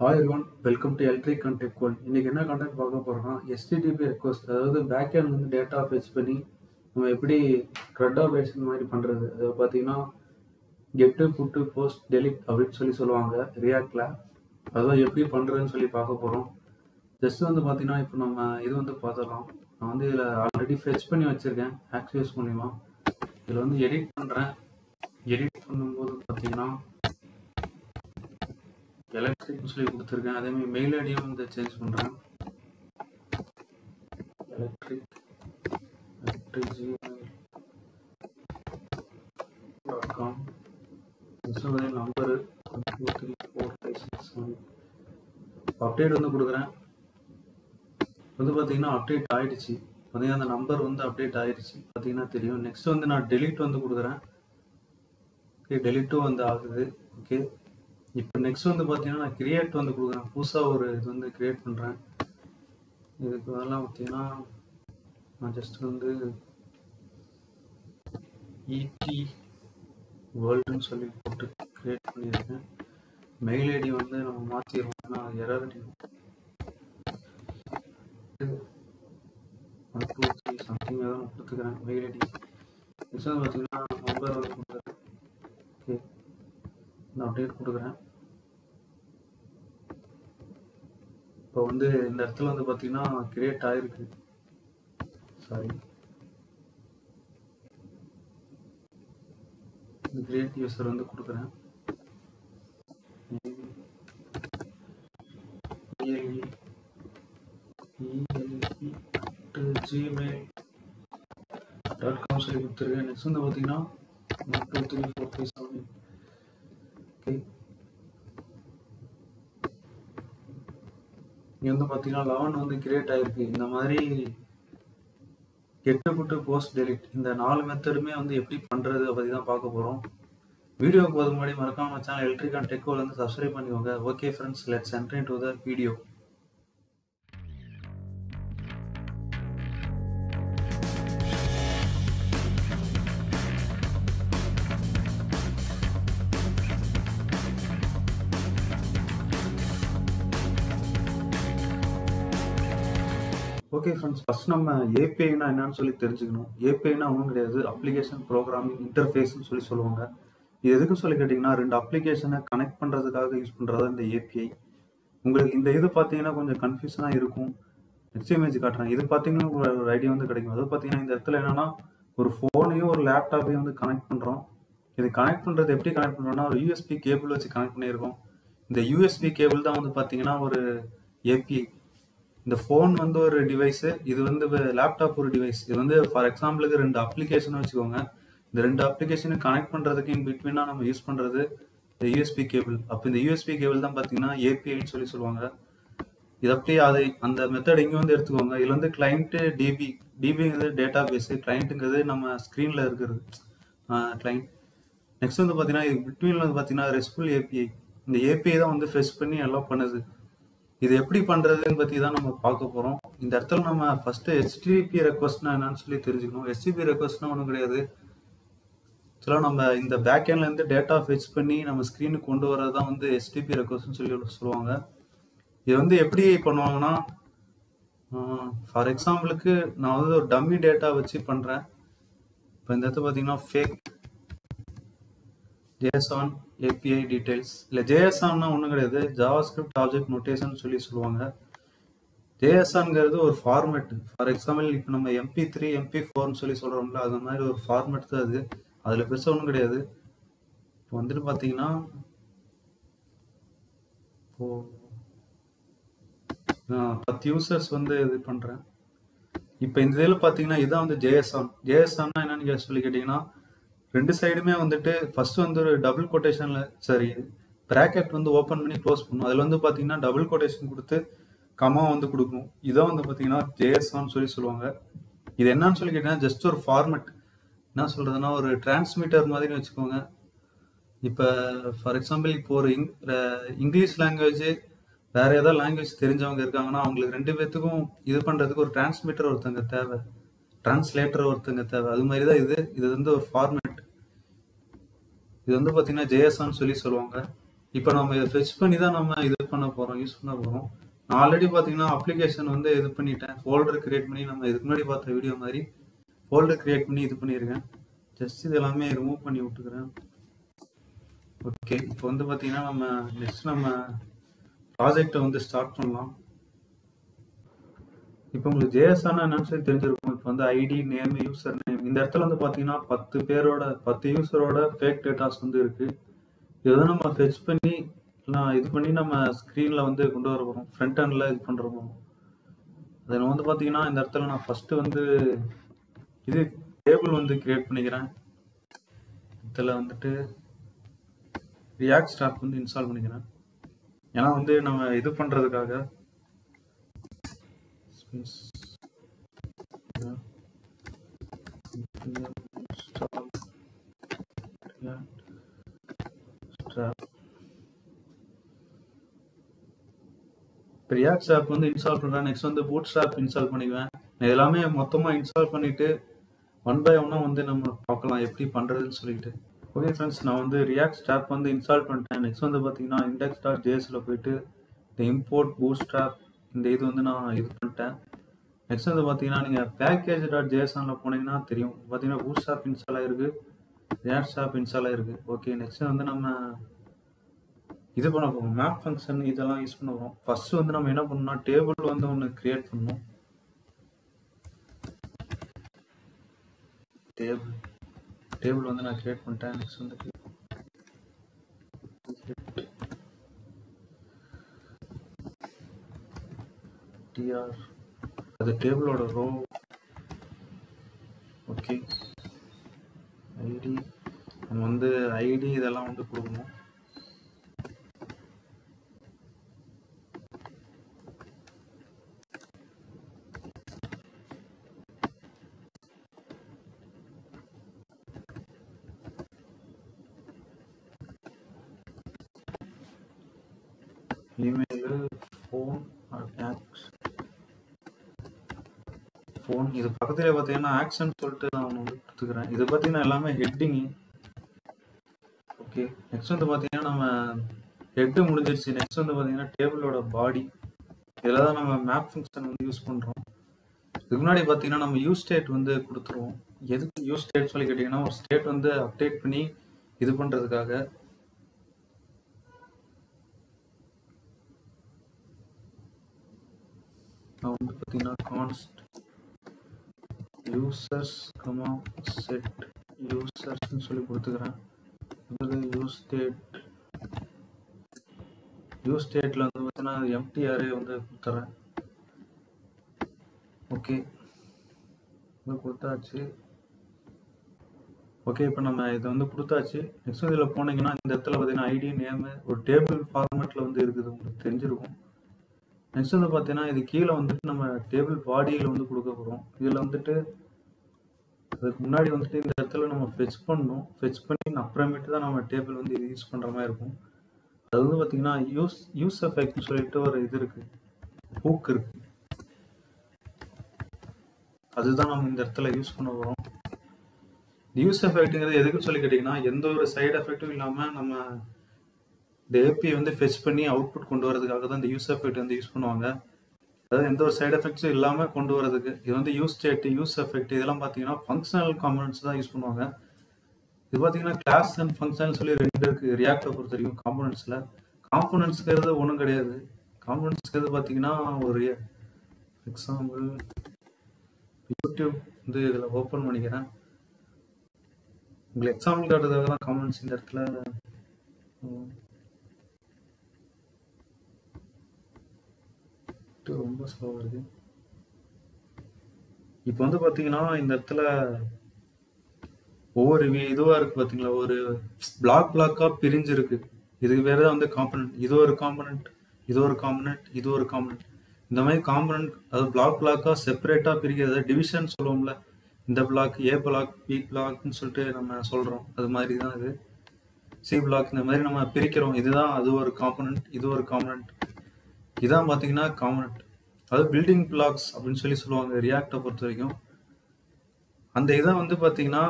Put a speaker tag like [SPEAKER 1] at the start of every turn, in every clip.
[SPEAKER 1] Hi everyone, welcome to Electric and Tech World. இன்னைக்கு என்ன content பார்க்க போறோம்னா HTTP ரெக்வஸ்ட், அதாவது பேக்எண்ட் வந்து டேட்டா ஃபெச் பண்ணி நம்ம எப்படி த்ரெட் ஆபரேஷன் மாதிரி பண்றது. அதை பார்த்தீங்கன்னா கெட்டு புட்டு போஸ்ட் டெலிட் அப்படின்னு சொல்லுவாங்க ரியாக்ட்ல. அதான் எப்படி பண்றதுன்னு சொல்லி பார்க்க போறோம். ஜஸ்ட் வந்து பார்த்தீங்கன்னா இப்போ நம்ம இது வந்து பார்த்துடலாம். நான் வந்து இதில் ஆல்ரெடி ஃபெச் பண்ணி வச்சிருக்கேன் ஆக்சியஸ் மூலிமா. இதில் வந்து எடிட் பண்ணுறேன். எடிட் பண்ணும்போது பார்த்தீங்கன்னா எலக்ட்ரிக்னு சொல்லி கொடுத்துருக்கேன். அதே மாதிரி மெயில் ஐடியும் வந்து சேஞ்ச் பண்ணுறேன். electric@gmail.com நம்பரு 1234567 அப்டேட் வந்து கொடுக்குறேன். வந்து பார்த்தீங்கன்னா அப்டேட் ஆகிடுச்சு. பார்த்தீங்கன்னா அந்த நம்பர் வந்து அப்டேட் ஆகிடுச்சு பார்த்தீங்கன்னா தெரியும். நெக்ஸ்ட் வந்து நான் டெலிட் வந்து கொடுக்குறேன். ஓகே, டெலிட்டும் வந்து ஆகுது. ஓகே, இப்போ நெக்ஸ்ட் வந்து பார்த்தீங்கன்னா நான் கிரியேட் வந்து கொடுக்குறேன். புதுசாக ஒரு இது வந்து கிரியேட் பண்ணுறேன். இதுக்கு அதெல்லாம் பார்த்தீங்கன்னா நான் ஜஸ்ட் வந்து இடி வேர்ல்டுன்னு சொல்லி போட்டு கிரியேட் பண்ணியிருக்கேன். மெயில் ஐடி வந்து நம்ம மாற்றிடுவோம், ஏன்னா அது எரர் அடிக்கும். 123 சம்திங் ஏதாவது நான் கொடுத்துக்கிறேன் மெயில் ஐடி. நெக்ஸ்ட் வந்து பார்த்தீங்கன்னா நம்பர் வந்து கொடுக்குறேன். ஓகே, நான் அப்டேட் கொடுக்குறேன். இப்போ வந்து இந்த இடத்துல வந்து பார்த்தீங்கன்னா கிரியேட் ஆகிருக்கு. சாரி, இந்த கிரியேட் யூசர் வந்து கொடுக்குறேன். gmail.com சொல்லி கொடுத்துருக்கேன். நெக்ஸ்ட் வந்து பார்த்தீங்கன்னா 1234567. ஓகே, இங்கே வந்து பார்த்தீங்கன்னா 11 வந்து கிரியேட் ஆகிருக்கு. இந்த மாதிரி கெட்டு புட்டு போஸ்ட் டெலிட் இந்த 4 மெத்தடுமே வந்து எப்படி பண்ணுறது அதை பற்றி தான் பார்க்க போகிறோம். வீடியோக்கு போதும் முன்னாடி மறக்காம channel electric and tech world வந்து சப்ஸ்கிரைப் பண்ணிக்கோங்க. Okay friends, let's enter into the video. Okay friends, first நம்ம ஏபிஐனா என்னன்னு சொல்லி தெரிஞ்சுக்கணும். ஏபிஐனா ஒன்றும் கிடையாது, அப்ளிகேஷன் ப்ரோக்ராமிங் இன்டர்ஃபேஸ்ன்னு சொல்லுவாங்க. இது எதுக்கு சொல்லி கேட்டிங்கன்னா, 2 அப்ளிகேஷனை கனெக்ட் பண்ணுறதுக்காக யூஸ் பண்ணுறது இந்த ஏபிஐ. உங்களுக்கு இந்த இது பார்த்தீங்கன்னா கொஞ்சம் கன்ஃபியூஷனாக இருக்கும். நெக்ஸ்ட் இமேஜ் காட்டுறேன். இது பார்த்தீங்கன்னா உங்களுக்கு ஒரு ஐடியா வந்து கிடைக்கும். அதாவது பார்த்தீங்கன்னா இந்த இடத்துல என்னன்னா ஒரு ஃபோனையும் ஒரு லேப்டாப்பையும் வந்து கனெக்ட் பண்ணுறோம். இது கனெக்ட் பண்ணுறது எப்படி கனெக்ட் பண்ணுறோம்னா, ஒரு யூஎஸ்பி கேபிள் வச்சு கனெக்ட் பண்ணியிருக்கோம். இந்த யூஎஸ்பி கேபிள் தான் வந்து பார்த்தீங்கன்னா ஒரு ஏபிஐ. இந்த ஃபோன் வந்து ஒரு டிவைஸு, இது வந்து லேப்டாப் ஒரு டிவைஸ். இது வந்து ஃபார் எக்ஸாம்பிளுக்கு 2 அப்ளிகேஷன் வச்சுக்கோங்க. இந்த 2 அப்ளிகேஷனை கனெக்ட் பண்ணுறதுக்கு இன் பிட்வீனாக நம்ம யூஸ் பண்ணுறது இந்த யூஎஸ்பி கேபிள். அப்போ இந்த யூஎஸ்பி கேபிள் தான் பார்த்தீங்கன்னா ஏபிஐன்னு சொல்லுவாங்க. இது அப்படியே அதை அந்த மெத்தட் இங்கே வந்து எடுத்துக்கோங்க. இதில் வந்து கிளைண்ட்டு டிபிங்கிறது டேட்டா பேஸு, கிளைண்ட்டுங்கிறது நம்ம ஸ்க்ரீனில் இருக்கிறது கிளைண்ட். நெக்ஸ்ட் வந்து பார்த்தீங்கன்னா இது பிட்வீனில் வந்து பார்த்தீங்கன்னா ரெஸ்ட்ஃபுல் ஏபிஐ. இந்த ஏபிஐ தான் வந்து ஃபெச் பண்ணி எல்லாம் பண்ணுது. இது எப்படி பண்ணுறதுன்னு பற்றி தான் நம்ம பார்க்க போகிறோம். இந்த இடத்துல நம்ம ஃபஸ்ட்டு ஹெச்டிடிபி ரெக்வஸ்ட்னா என்னன்னு சொல்லி தெரிஞ்சுக்கணும். ஹெச்டிடிபி ரெக்வஸ்ட்னா ஒன்றும் கிடையாது. ஆக்சுவலாக நம்ம இந்த பேக்எண்ட்லேருந்து டேட்டா ஃபெச் பண்ணி நம்ம ஸ்க்ரீனுக்கு கொண்டு வரது தான் வந்து ஹெச்டிடிபி ரெக்வஸ்ட்னு சொல்லுவாங்க. இது வந்து எப்படி பண்ணுவாங்கன்னா, ஃபார் எக்ஸாம்பிளுக்கு நான் வந்து ஒரு டம்மி டேட்டா வச்சு பண்ணுறேன். இப்போ இந்த இடத்துல பார்த்தீங்கன்னா ஃபேக் JSON API டீடைல்ஸ். இல்லை JSONனா ஒன்றும் கிடையாது, ஜாவாஸ்கிரிப்ட் ஆப்ஜெக்ட் நோட்டேஷன் சொல்லுவாங்க. JSONங்கிறது ஒரு ஃபார்மேட். ஃபார் எக்ஸாம்பிள் இப்போ நம்ம MP3 MP4ன்னு சொல்கிறோம்ல, அது மாதிரி ஒரு ஃபார்மேட் தான் அது. அதில் பெருசாக ஒன்றும் கிடையாது. இப்போ வந்துட்டு பார்த்தீங்கன்னா இப்போது 10 யூசர்ஸ் வந்து இது பண்ணுறேன். இப்போ இந்த இதில் பார்த்தீங்கன்னா இதுதான் வந்து JSONனா என்னன்னு சொல்லி கேட்டிங்கன்னா, 2 சைடுமே வந்துட்டு ஃபர்ஸ்ட் வந்து ஒரு டபுள் கொட்டேஷனில் ப்ராக்கெட் வந்து ஓப்பன் பண்ணி க்ளோஸ் பண்ணும். அதில் வந்து பார்த்தீங்கன்னா டபுள் கொட்டேஷன் கொடுத்து கமா வந்து கொடுக்கணும். இதான் வந்து பார்த்தீங்கன்னா JSON சொல்லுவாங்க. இது என்னன்னு சொல்லி கேட்டிங்கன்னா ஜஸ்ட் ஒரு ஃபார்மெட். என்ன சொல்கிறதுனா ஒரு டிரான்ஸ்மிட்டர் மாதிரி வச்சுக்கோங்க. இப்போ ஃபார் எக்ஸாம்பிள் இப்போ ஒரு இங்கிலீஷ் லாங்குவேஜ் வேறு ஏதாவது லாங்குவேஜ் தெரிஞ்சவங்க இருக்காங்கன்னா அவங்களுக்கு 2 பேர்த்துக்கும் இது பண்ணுறதுக்கு ஒரு டிரான்ஸ்மிட்டர் ஒருத்தங்க தேவை, டிரான்ஸ்லேட்டர் ஒருத்தங்க தேவை. அது மாதிரி தான் இது வந்து ஒரு ஃபார்மேட். இது வந்து பார்த்தீங்கன்னா JSON சொல்லுவாங்க. இப்போ நம்ம இதை ஃபெச் பண்ணி தான் நம்ம இது பண்ண போகிறோம், யூஸ் பண்ண போகிறோம். நான் ஆல்ரெடி பார்த்தீங்கன்னா அப்ளிகேஷன் வந்து இது பண்ணிட்டேன், ஃபோல்டர் கிரியேட் பண்ணி நம்ம இதுக்கு முன்னாடி பார்த்த வீடியோ மாதிரி ஃபோல்டர் கிரியேட் பண்ணி இது பண்ணியிருக்கேன். ஜஸ்ட் இது எல்லாமே ரிமூவ் பண்ணி விட்டுக்கிறேன். ஓகே, இப்போ வந்து பார்த்தீங்கன்னா நம்ம நெக்ஸ்ட் நம்ம ப்ராஜெக்டை வந்து ஸ்டார்ட் பண்ணலாம். இப்போ உங்களுக்கு ஜேஎஸ்ஆனா என்னன்னு சொல்லி தெரிஞ்சிருக்கும். இப்போ வந்து ஐடி, நேம், யூசர் நேம், இந்த இடத்துல வந்து பார்த்தீங்கன்னா 10 யூசரோட ஃபேக் டேட்டாஸ் வந்து இருக்குது. இதை வந்து நம்ம ஃபெச் பண்ணி இது பண்ணி நம்ம ஸ்க்ரீனில் வந்து கொண்டு வர போகிறோம், ஃப்ரண்ட் ஹேண்டில் இது பண்ணுற போகிறோம். அதில் வந்து பார்த்தீங்கன்னா இந்த இடத்துல நான் ஃபஸ்ட்டு வந்து இது டேபிள் வந்து கிரியேட் பண்ணிக்கிறேன். இதில் வந்துட்டு ரியாக்ட் ஸ்டாக் வந்து இன்ஸ்டால் பண்ணிக்கிறேன். ஏன்னா வந்து நம்ம இது பண்ணுறதுக்காக ரியாக்ட் ஸ்டாக் வந்து இன்ஸ்டால் பண்ணுறேன். நெக்ஸ்ட் வந்து பூட் ஸ்டாக் இன்ஸ்டால் பண்ணிக்குவேன். நான் எல்லாமே மொத்தமாக இன்ஸ்டால் பண்ணிவிட்டு 1 by 1 வந்து நம்ம பார்க்கலாம் எப்படி பண்ணுறதுன்னு சொல்லிட்டு. ஓகே ஃப்ரெண்ட்ஸ், நான் வந்து ரியாக்ட் ஸ்டாக் வந்து இன்ஸ்டால் பண்ணிட்டேன். நெக்ஸ்ட் வந்து பார்த்தீங்கன்னா index.jsல போயிட்டு இந்த இம்போர்ட் பூட்ஸ்ட்ராப் இந்த இது வந்து நான் இது பண்ணிட்டேன். நெக்ஸ்ட் வந்து பார்த்தீங்கன்னா நீங்கள் பேக்கேஜ்.jsonல போனீங்கன்னா தெரியும், பார்த்தீங்கன்னா பூட்ஸ்ட்ராப் இன்ஸ்டால் ஆகிருக்கு, ரியாக்ட் ஸ்டாக் இன்ஸ்டால் ஆகிருக்கு. ஓகே, நெக்ஸ்ட் வந்து நம்ம இது பண்ண போகிறோம், மேப் ஃபங்க்ஷன் இதெல்லாம் யூஸ் பண்ண போகிறோம். ஃபர்ஸ்ட் வந்து நம்ம என்ன பண்ணணும்னா டேபிள் வந்து ஒன்று கிரியேட் பண்ணணும். டேபிள் வந்து நான் கிரியேட் பண்ணிட்டேன். நெக்ஸ்ட் வந்து tr அது டேபிளோட ரோ. ஓகே, ஐடி நம்ம வந்து ஐடி இதெல்லாம் வந்து கொடுக்கணும். இமெயில், ஃபோன், ஃபோன் இது பக்கத்துல பார்த்தீங்கன்னா ஆக்ஷன் சொல்லிட்டு நான் ஒன்று வந்து கொடுத்துக்கிறேன். இது பார்த்தீங்கன்னா எல்லாமே ஹெட்டிங்கு. ஓகே, நெக்ஸ்ட் வந்து பார்த்தீங்கன்னா நம்ம ஹெட்டு முடிஞ்சிருச்சு. நெக்ஸ்ட் வந்து பார்த்தீங்கன்னா டேபிளோட பாடி, இதில் தான் நம்ம மேப் ஃபங்க்ஷன் வந்து யூஸ் பண்ணுறோம். இதுக்கு முன்னாடி பார்த்தீங்கன்னா நம்ம யூஸ் ஸ்டேட் வந்து கொடுத்துருவோம். எதுக்கு யூஸ் ஸ்டேட் சொல்லி கேட்டிங்கன்னா ஒரு ஸ்டேட் வந்து அப்டேட் பண்ணி இது பண்ணுறதுக்காக. நான் வந்து பார்த்தீங்கன்னா கான்ஸ்ட் யூசர்ஸ் செட் யூசர்ஸ்ன்னு சொல்லி கொடுத்துக்கிறேன். யூஸ் ஸ்டேட்டில் வந்து பார்த்தீங்கன்னா எம்டி அரே வந்து கொடுத்துறேன். ஓகே, இது கொடுத்தாச்சு. ஓகே, இப்போ நம்ம இதை வந்து கொடுத்தாச்சு. நெக்ஸ்ட் இதில் போனீங்கன்னா இந்த இடத்துல பார்த்தீங்கன்னா ஐடி, நேமு ஒரு டேபிள் ஃபார்மேட்டில் வந்து இருக்குது, உங்களுக்கு தெரிஞ்சிருக்கும். நெக்ஸ்ட் வந்து பார்த்தீங்கன்னா இது கீழே வந்துட்டு நம்ம டேபிள் பாடியில் வந்து கொடுக்க போகிறோம். இதில் வந்துட்டு அதுக்கு முன்னாடி வந்துட்டு இந்த இடத்துல நம்ம ஃபெச் பண்ணணும். ஃபெச் பண்ணி அப்புறமேட்டு தான் நம்ம டேபிள் வந்து இது யூஸ் பண்ணுற மாதிரி இருக்கும். அது வந்து பார்த்தீங்கன்னா யூஸ் எஃபெக்ட்னு சொல்லிட்டு ஒரு இது இருக்குது, ஹூக் இருக்குது. அதுதான் நம்ம இந்த இடத்துல யூஸ் பண்ண போகிறோம். யூஸ் எஃபெக்ட்டுங்கிறது எதுக்குன்னு சொல்லி கேட்டிங்கன்னா எந்த ஒரு சைடு எஃபெக்ட்டும் இல்லாமல் நம்ம இந்த ஏபி வந்து ஃபெச் பண்ணி அவுட்புட் கொண்டு வரதுக்காக தான் இந்த யூஸ் எஃபெக்ட் வந்து யூஸ் பண்ணுவாங்க. அதாவது எந்த ஒரு சைடு எஃபெக்ட்ஸும் இல்லாமல் கொண்டு வரதுக்கு. இது வந்து யூஸ் ஸ்டேட், யூஸ் எஃபெக்ட் இதெல்லாம் பார்த்தீங்கன்னா ஃபங்க்ஷனல் காம்பனன்ட்ஸ் தான் யூஸ் பண்ணுவாங்க. இது பார்த்தீங்கன்னா கிளாஸ் அண்ட் ஃபங்க்ஷன் சொல்லி 2 இருக்குது ரியாக்டை பொறுத்த வரைக்கும். காம்பனன்ட்ஸ்ங்கிறது ஒன்றும் கிடையாது. காம்பனன்ட்ஸ்ங்கிறது பார்த்தீங்கன்னா ஒரு எக்ஸாம்பிள் யூடியூப் வந்து இதில் ஓப்பன் பண்ணிக்கிறேன். உங்களுக்கு எக்ஸாம்பிள் காட்டுறதுக்காக தான் காம்பனன்ட்ஸ் இந்த இடத்துல. ரொம்ப ஸ்லோவாக இருக்குது. இப்போ வந்து பார்த்தீங்கன்னா இந்த இடத்துல ஒவ்வொரு இதுவாக இருக்குது பார்த்தீங்களா, ஒரு பிளாக்காக பிரிஞ்சிருக்கு. இதுக்கு வேறு தான் வந்து காம்பனன்ட். இது ஒரு காம்பனன்ட், இது ஒரு காம்பனன்ட், இது ஒரு காம்பனன்ட். இந்த மாதிரி காம்பனன்ட் அது பிளாக்காக செப்பரேட்டாக பிரிக்கிறது டிவிஷன் சொல்லுவோம்ல. இந்த பிளாக் ஏ பிளாக், பி பிளாக்னு சொல்லிட்டு நம்ம சொல்கிறோம். அது மாதிரி தான் இது சி பிளாக். இந்த மாதிரி நம்ம பிரிக்கிறோம். இதுதான் அது ஒரு காம்பனன்ட், இது ஒரு காம்பனன்ட். இதான் பார்த்தீங்கன்னா காம்பனன்ட். அது பில்டிங் பிளாக்ஸ் அப்படின்னு சொல்லி சொல்லுவாங்க ரியாக்டை பொறுத்த வரைக்கும். அந்த இதை வந்து பார்த்தீங்கன்னா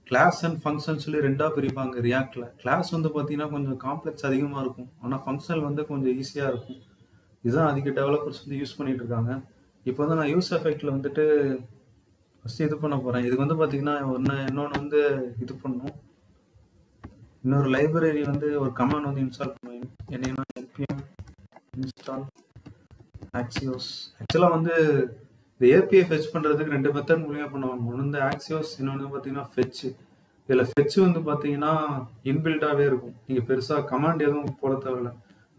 [SPEAKER 1] கிளாஸ் அண்ட் ஃபங்க்ஷன் சொல்லி ரெண்டா பிரிப்பாங்க ரியாக்ட்ல. கிளாஸ் வந்து பார்த்தீங்கன்னா கொஞ்சம் காம்ப்ளெக்ஸ் அதிகமாக இருக்கும். ஆனால் ஃபங்க்ஷனல் வந்து கொஞ்சம் ஈஸியாக இருக்கும். இதுதான் அதிக டெவலப்பர்ஸ் வந்து யூஸ் பண்ணிட்டு இருக்காங்க. இப்போ வந்து நான் யூஸ் எஃபெக்ட்ல வந்துட்டு ஃபர்ஸ்ட் இது பண்ண போறேன். இதுக்கு வந்து பார்த்தீங்கன்னா இன்னொன்று வந்து இது பண்ணணும். இன்னொரு லைப்ரரி வந்து ஒரு கமாண்ட் வந்து இன்ஸ்டால் பண்ணுவேன். என்னன்னா npm install axios. ஆக்சுவலாக வந்து இந்த ஏபிஐ ஃபெச் பண்ணுறதுக்கு ரெண்டு மெத்தட் மூலியமாக பண்ணுவாங்க. ஒன்று வந்து ஆக்சியோஸ், இன்னொன்று பார்த்தீங்கன்னா ஃபெச். இதில் ஃபெச் வந்து பார்த்தீங்கன்னா இன்பில்டாகவே இருக்கும். நீங்கள் பெருசாக கமாண்ட் எதுவும் போட தேவையில்ல.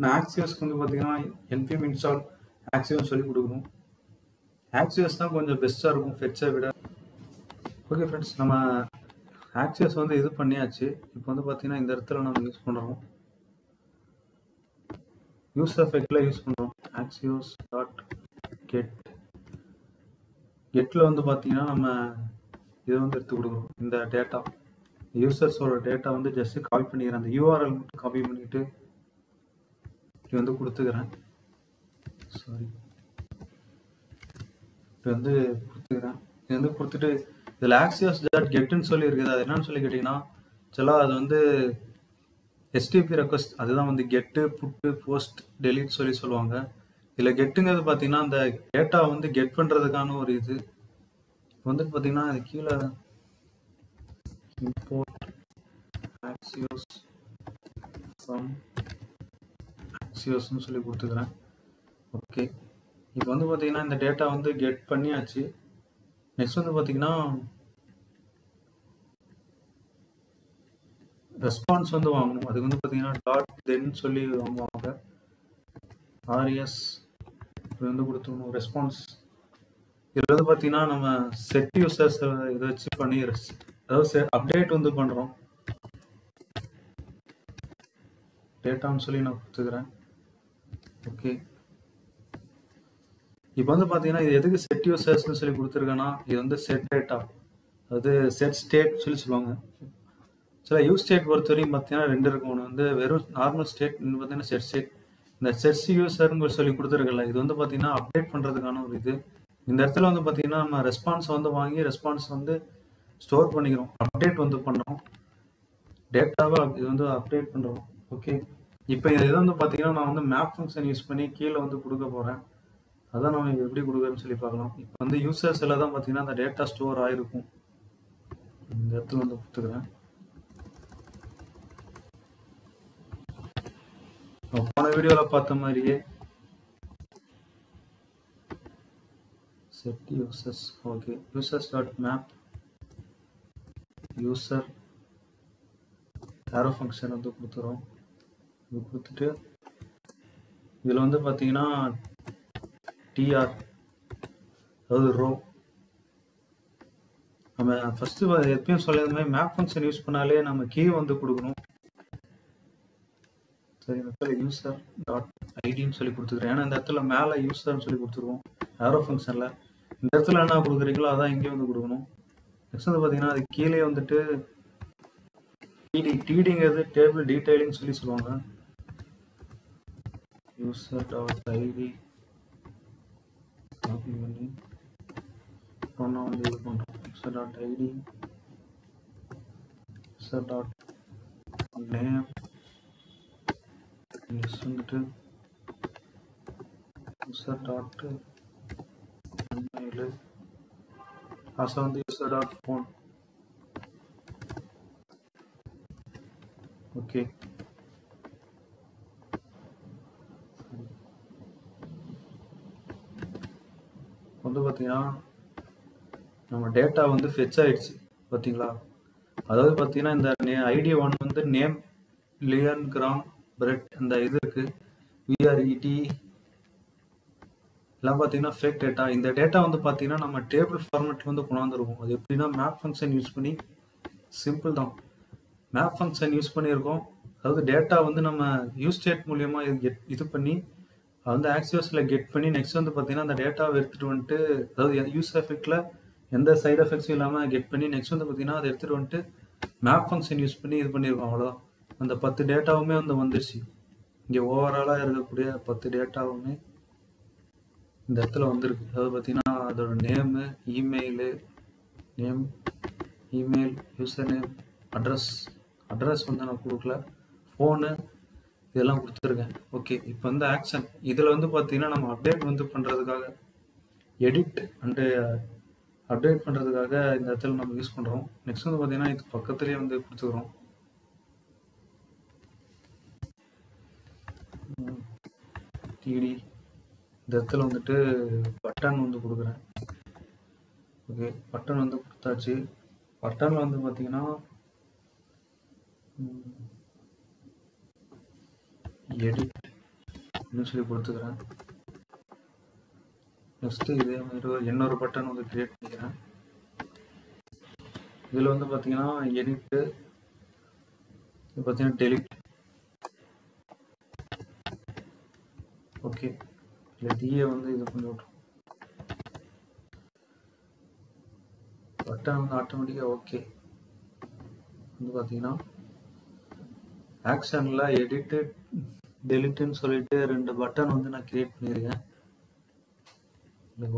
[SPEAKER 1] நான் ஆக்சியோஸ்க்கு வந்து பார்த்தீங்கன்னா npm install ஆக்சியோஸ் சொல்லி கொடுக்கணும். ஆக்சியோஸ் தான் கொஞ்சம் பெஸ்ட்டாக இருக்கும் ஃபெச்சை விட. ஓகே ஃப்ரெண்ட்ஸ், நம்ம ஆக்சியோஸ் வந்து இது பண்ணியாச்சு. இப்போ வந்து பார்த்தீங்கன்னா இந்த இடத்துல நம்ம யூஸ் பண்ணுறோம். யூஸ் எஃபெக்டில் யூஸ் பண்ணுறோம். ஆக்சியோஸ் டாட் கெட்டில் வந்து பார்த்தீங்கன்னா நம்ம இதை வந்து எடுத்து கொடுக்குறோம். இந்த டேட்டா யூசர்ஸோட டேட்டா வந்து ஜஸ்ட் காப்பி பண்ணிக்கிறேன். அந்த யூஆர்எல் மட்டும் காப்பி பண்ணிக்கிட்டு இது வந்து கொடுத்துக்கிறேன். சாரி, இது வந்து கொடுத்துக்கிறேன். இது வந்து கொடுத்துட்டு இதில் ஆக்சியோஸ் டாட் கெட்டுன்னு சொல்லி இருக்குது. அது என்னன்னு சொல்லி கேட்டிங்கன்னா ஆக்சுவலாக அது வந்து HTTP ரெக்வஸ்ட். அதுதான் வந்து கெட்டு, புட்டு, போஸ்ட், டெலிட் சொல்லி சொல்லுவாங்க. இதில் கெட்டுங்கிறது பார்த்தீங்கன்னா அந்த டேட்டா வந்து கெட் பண்ணுறதுக்கான ஒரு இது. இப்போ வந்துட்டு பார்த்தீங்கன்னா அது கீழே இம்போர்ட் ஆக்சியோஸ் ஃப்ரம் ஆக்சியோஸ்ன்னு சொல்லி கொடுத்துக்கிறேன். ஓகே, இப்போ வந்து பார்த்தீங்கன்னா இந்த டேட்டா வந்து கெட் பண்ணியாச்சு. நெக்ஸ்ட் வந்து பார்த்தீங்கன்னா ரெஸ்பான்ஸ் வந்து வாங்கணும். அதுக்கு வந்து பார்த்தீங்கன்னா டாட் தென் சொல்லி வாங்குவாங்க. ஆர்எஸ் வந்து கொடுத்துக்கணும். ரெஸ்பான்ஸ் இதில் வந்து பார்த்தீங்கன்னா நம்ம செட் யூசர்ஸ் இதை வச்சு பண்ணி அதாவது அப்டேட் வந்து பண்ணுறோம். டேட்டான்னு சொல்லி நான் கொடுத்துக்கிறேன். ஓகே, இப்போ வந்து பார்த்தீங்கன்னா இது எதுக்கு செட் யூசர்ஸ்ன்னு சொல்லி கொடுத்துருக்கேன்னா இது வந்து செட் டேட்டா, அதாவது செட் ஸ்டேட் சொல்லி சொல்லுவாங்க. சில யூஸ் ஸ்டேட் பொறுத்த வரைக்கும் பார்த்தீங்கன்னா ரெண்டு இருக்கும். ஒன்று வந்து வெறும் நார்மல் ஸ்டேட், இன்னும் பார்த்தீங்கன்னா செட் ஸ்டேட். இந்த செட் யூசர்னு சொல்லி கொடுத்துருக்கல, இது வந்து பார்த்தீங்கன்னா அப்டேட் பண்ணுறதுக்கான ஒரு இது. இந்த இடத்துல வந்து பார்த்தீங்கன்னா நம்ம ரெஸ்பான்ஸ் வந்து வாங்கி ரெஸ்பான்ஸ் வந்து ஸ்டோர் பண்ணிக்கிறோம். அப்டேட் வந்து பண்ணுறோம். டேட்டாவை இது வந்து அப்டேட் பண்ணுறோம். ஓகே, இப்போ இது வந்து பார்த்தீங்கன்னா நான் வந்து மேப் ஃபங்க்ஷன் யூஸ் பண்ணி கீழே வந்து கொடுக்க போகிறேன். அதான் நம்ம எப்படி கொடுக்குறேன்னு சொல்லி பார்க்கலாம். இப்போ வந்து யூசர்ஸ் எல்லாம் தான் பார்த்தீங்கன்னா அந்த டேட்டா ஸ்டோர் ஆகிருக்கும். இந்த இடத்துல வந்து கொடுத்துக்கிறேன். போன வீடியோவில் பார்த்த மாதிரியே set users. Okay, users dot map user arrow function வந்து கொடுத்துறோம். இது கொடுத்துட்டு இதில் வந்து பார்த்தீங்கன்னா டிஆர், அதாவது ரோ. நம்ம ஃபஸ்ட்டு எப்பயும் சொல்லியிருந்த மாதிரி மேப் ஃபங்க்ஷன் யூஸ் பண்ணாலே நம்ம கீ வந்து கொடுக்கணும். சரி, இந்த இடத்துல யூசர் டாட் ஐடின்னு சொல்லி கொடுத்துக்கிறேன். ஏன்னா இந்த இடத்துல மேலே யூசர்னு சொல்லி கொடுத்துருவோம் ஆரோ ஃபங்க்ஷனில். இந்த இடத்துல என்ன கொடுக்குறீங்களோ அதான் இங்கே வந்து கொடுக்கணும். நெக்ஸ்ட் வந்து பார்த்தீங்கன்னா அது கீழே வந்துட்டு டிடிங்கிறது டேபிள் டீடைலிங் சொல்லி சொல்லுவாங்க. யூசர் டாட் ஐடி காப்பி பண்ணி ஒன்றா வந்து இது பண்ணுறோம். User dot ID, user dot name, next வந்துட்டு யூசர் டாட் மெயில், லாஸ்ட்டாக வந்து யூசர் டாட் ஃபோன். ஓகே, வந்து பார்த்தீங்கன்னா நம்ம டேட்டா வந்து ஃபெச் ஆயிடுச்சு பார்த்தீங்களா. அதாவது பார்த்தீங்கன்னா இந்த ஐடி ஒன் வந்து நேம் லியன் கிராம் பிரெட் அந்த இது இருக்கு. விஆர்இடி எல்லாம் பார்த்தீங்கன்னா ஃபேக் டேட்டா. இந்த டேட்டா வந்து பார்த்தீங்கன்னா நம்ம டேபிள் ஃபார்மேட்டில் வந்து கொண்டாந்துருக்கோம். அது எப்படின்னா மேப் ஃபங்க்ஷன் யூஸ் பண்ணி, சிம்பிள் தான், மேப் ஃபங்க்ஷன் யூஸ் பண்ணியிருக்கோம். அதாவது டேட்டா வந்து நம்ம யூஸ் ஸ்டேட் மூலியமாக இது பண்ணி வந்து ஆக்சியோஸில் கெட் பண்ணி நெக்ஸ்ட் வந்து பார்த்தீங்கன்னா அந்த டேட்டாவை எடுத்துகிட்டு வந்துட்டு, அதாவது யூஸ் எஃபெக்டில் எந்த சைடு எஃபெக்ட்ஸும் இல்லாமல் கெட் பண்ணி நெக்ஸ்ட் வந்து பார்த்தீங்கன்னா அதை எடுத்துகிட்டு வந்துட்டு மேப் ஃபங்க்ஷன் யூஸ் பண்ணி இது பண்ணியிருக்கோம். அவ்வளோதான். அந்த 10 டேட்டாவுமே வந்து வந்துடுச்சு. இங்கே ஓவராலாக இருக்கக்கூடிய 10 டேட்டாவுமே இந்த இடத்துல வந்துருக்கு. அதாவது பார்த்தீங்கன்னா அதோட name, email, name, email, user name, address வந்து நான் கொடுக்கல, ஃபோனு இதெல்லாம் கொடுத்துருக்கேன். ஓகே, இப்போ வந்து ஆக்ஷன் இதில் வந்து பார்த்தீங்கன்னா நம்ம அப்டேட் வந்து பண்ணுறதுக்காக எடிட் அண்டு அப்டேட் பண்ணுறதுக்காக இந்த இடத்துல நம்ம யூஸ் பண்ணுறோம். நெக்ஸ்ட் வந்து பார்த்தீங்கன்னா இது பக்கத்துலேயே வந்து கொடுத்துக்கிறோம். டிடி இந்த இடத்துல வந்துட்டு பட்டன் வந்து கொடுக்குறேன். ஓகே, பட்டன் வந்து கொடுத்தாச்சு. பட்டனில் வந்து பார்த்தீங்கன்னா எடிட் அப்படின்னு சொல்லி கொடுத்துக்கிறேன். நெக்ஸ்ட்டு இதே மாதிரி இன்னொரு பட்டன் வந்து கிரியேட் பண்ணிக்கிறேன். இதில் வந்து பார்த்தீங்கன்னா எடிட்டு, இது பார்த்தீங்கன்னா டெலிட். ஓகே, இல்லை டிஏ வந்து இது பண்ணி விட்ருவோம். பட்டன் வந்து ஆட்டோமேட்டிக்காக ஓகே. வந்து பார்த்தீங்கன்னா ஆக்ஷனில் எடிட்டு டெலிட்டுன்னு சொல்லிட்டு 2 பட்டன் வந்து நான் கிரியேட் பண்ணியிருக்கேன்.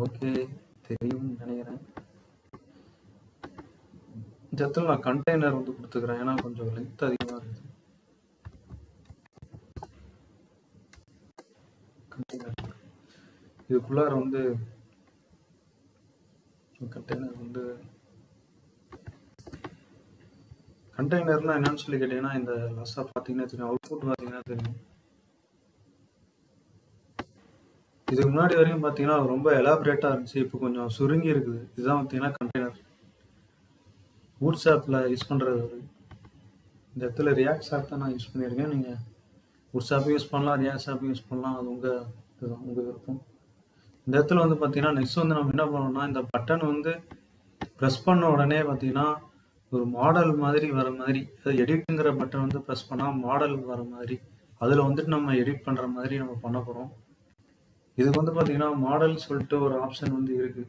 [SPEAKER 1] ஓகே தெரியும்னு நினைக்கிறேன். இந்த இடத்துல நான் கண்டெய்னர் வந்து கொடுத்துக்கிறேன், ஏன்னா கொஞ்சம் லென்த் அதிகமாக இருக்குது. கண்டெய்னர் இதுக்குள்ளார வந்து கண்டெய்னர்னா என்னன்னு சொல்லி கேட்டீங்கன்னா, இந்த லாஸ்ட்டாக பார்த்தீங்கன்னா தெரியும், அவுட்புட் பார்த்தீங்கன்னா தெரியும். இதுக்கு முன்னாடி வரைக்கும் பார்த்தீங்கன்னா ரொம்ப எலாபரேட்டாக இருந்துச்சு, இப்போ கொஞ்சம் சுருங்கி இருக்குது. இதுதான் பார்த்தீங்கன்னா கண்டெய்னர் பூட்ஸ் ஆப்பில் யூஸ் பண்ணுறது. இந்த இடத்துல ரியாக்ட் ஆப் தான் நான் யூஸ் பண்ணியிருக்கேன். நீங்கள் பூட்ஸ் ஆப்பையும் யூஸ் பண்ணலாம், ரியாக்ட் ஆப்பையும் யூஸ் பண்ணலாம், அது இதுதான் உங்கள் விருப்பம். இந்த இடத்துல வந்து பார்த்தீங்கன்னா நெக்ஸ்ட் வந்து நம்ம என்ன பண்ணோம்னா, இந்த பட்டன் வந்து ப்ரெஸ் பண்ண உடனே பார்த்தீங்கன்னா ஒரு மாடல் மாதிரி வர மாதிரி, எடிட்டுங்கிற பட்டன் வந்து ப்ரெஸ் பண்ணால் மாடல் வர மாதிரி, அதில் வந்துட்டு நம்ம எடிட் பண்ணுற மாதிரி நம்ம பண்ண போகிறோம். இதுக்கு வந்து பார்த்தீங்கன்னா மாடல் சொல்லிட்டு ஒரு ஆப்ஷன் வந்து இருக்குது,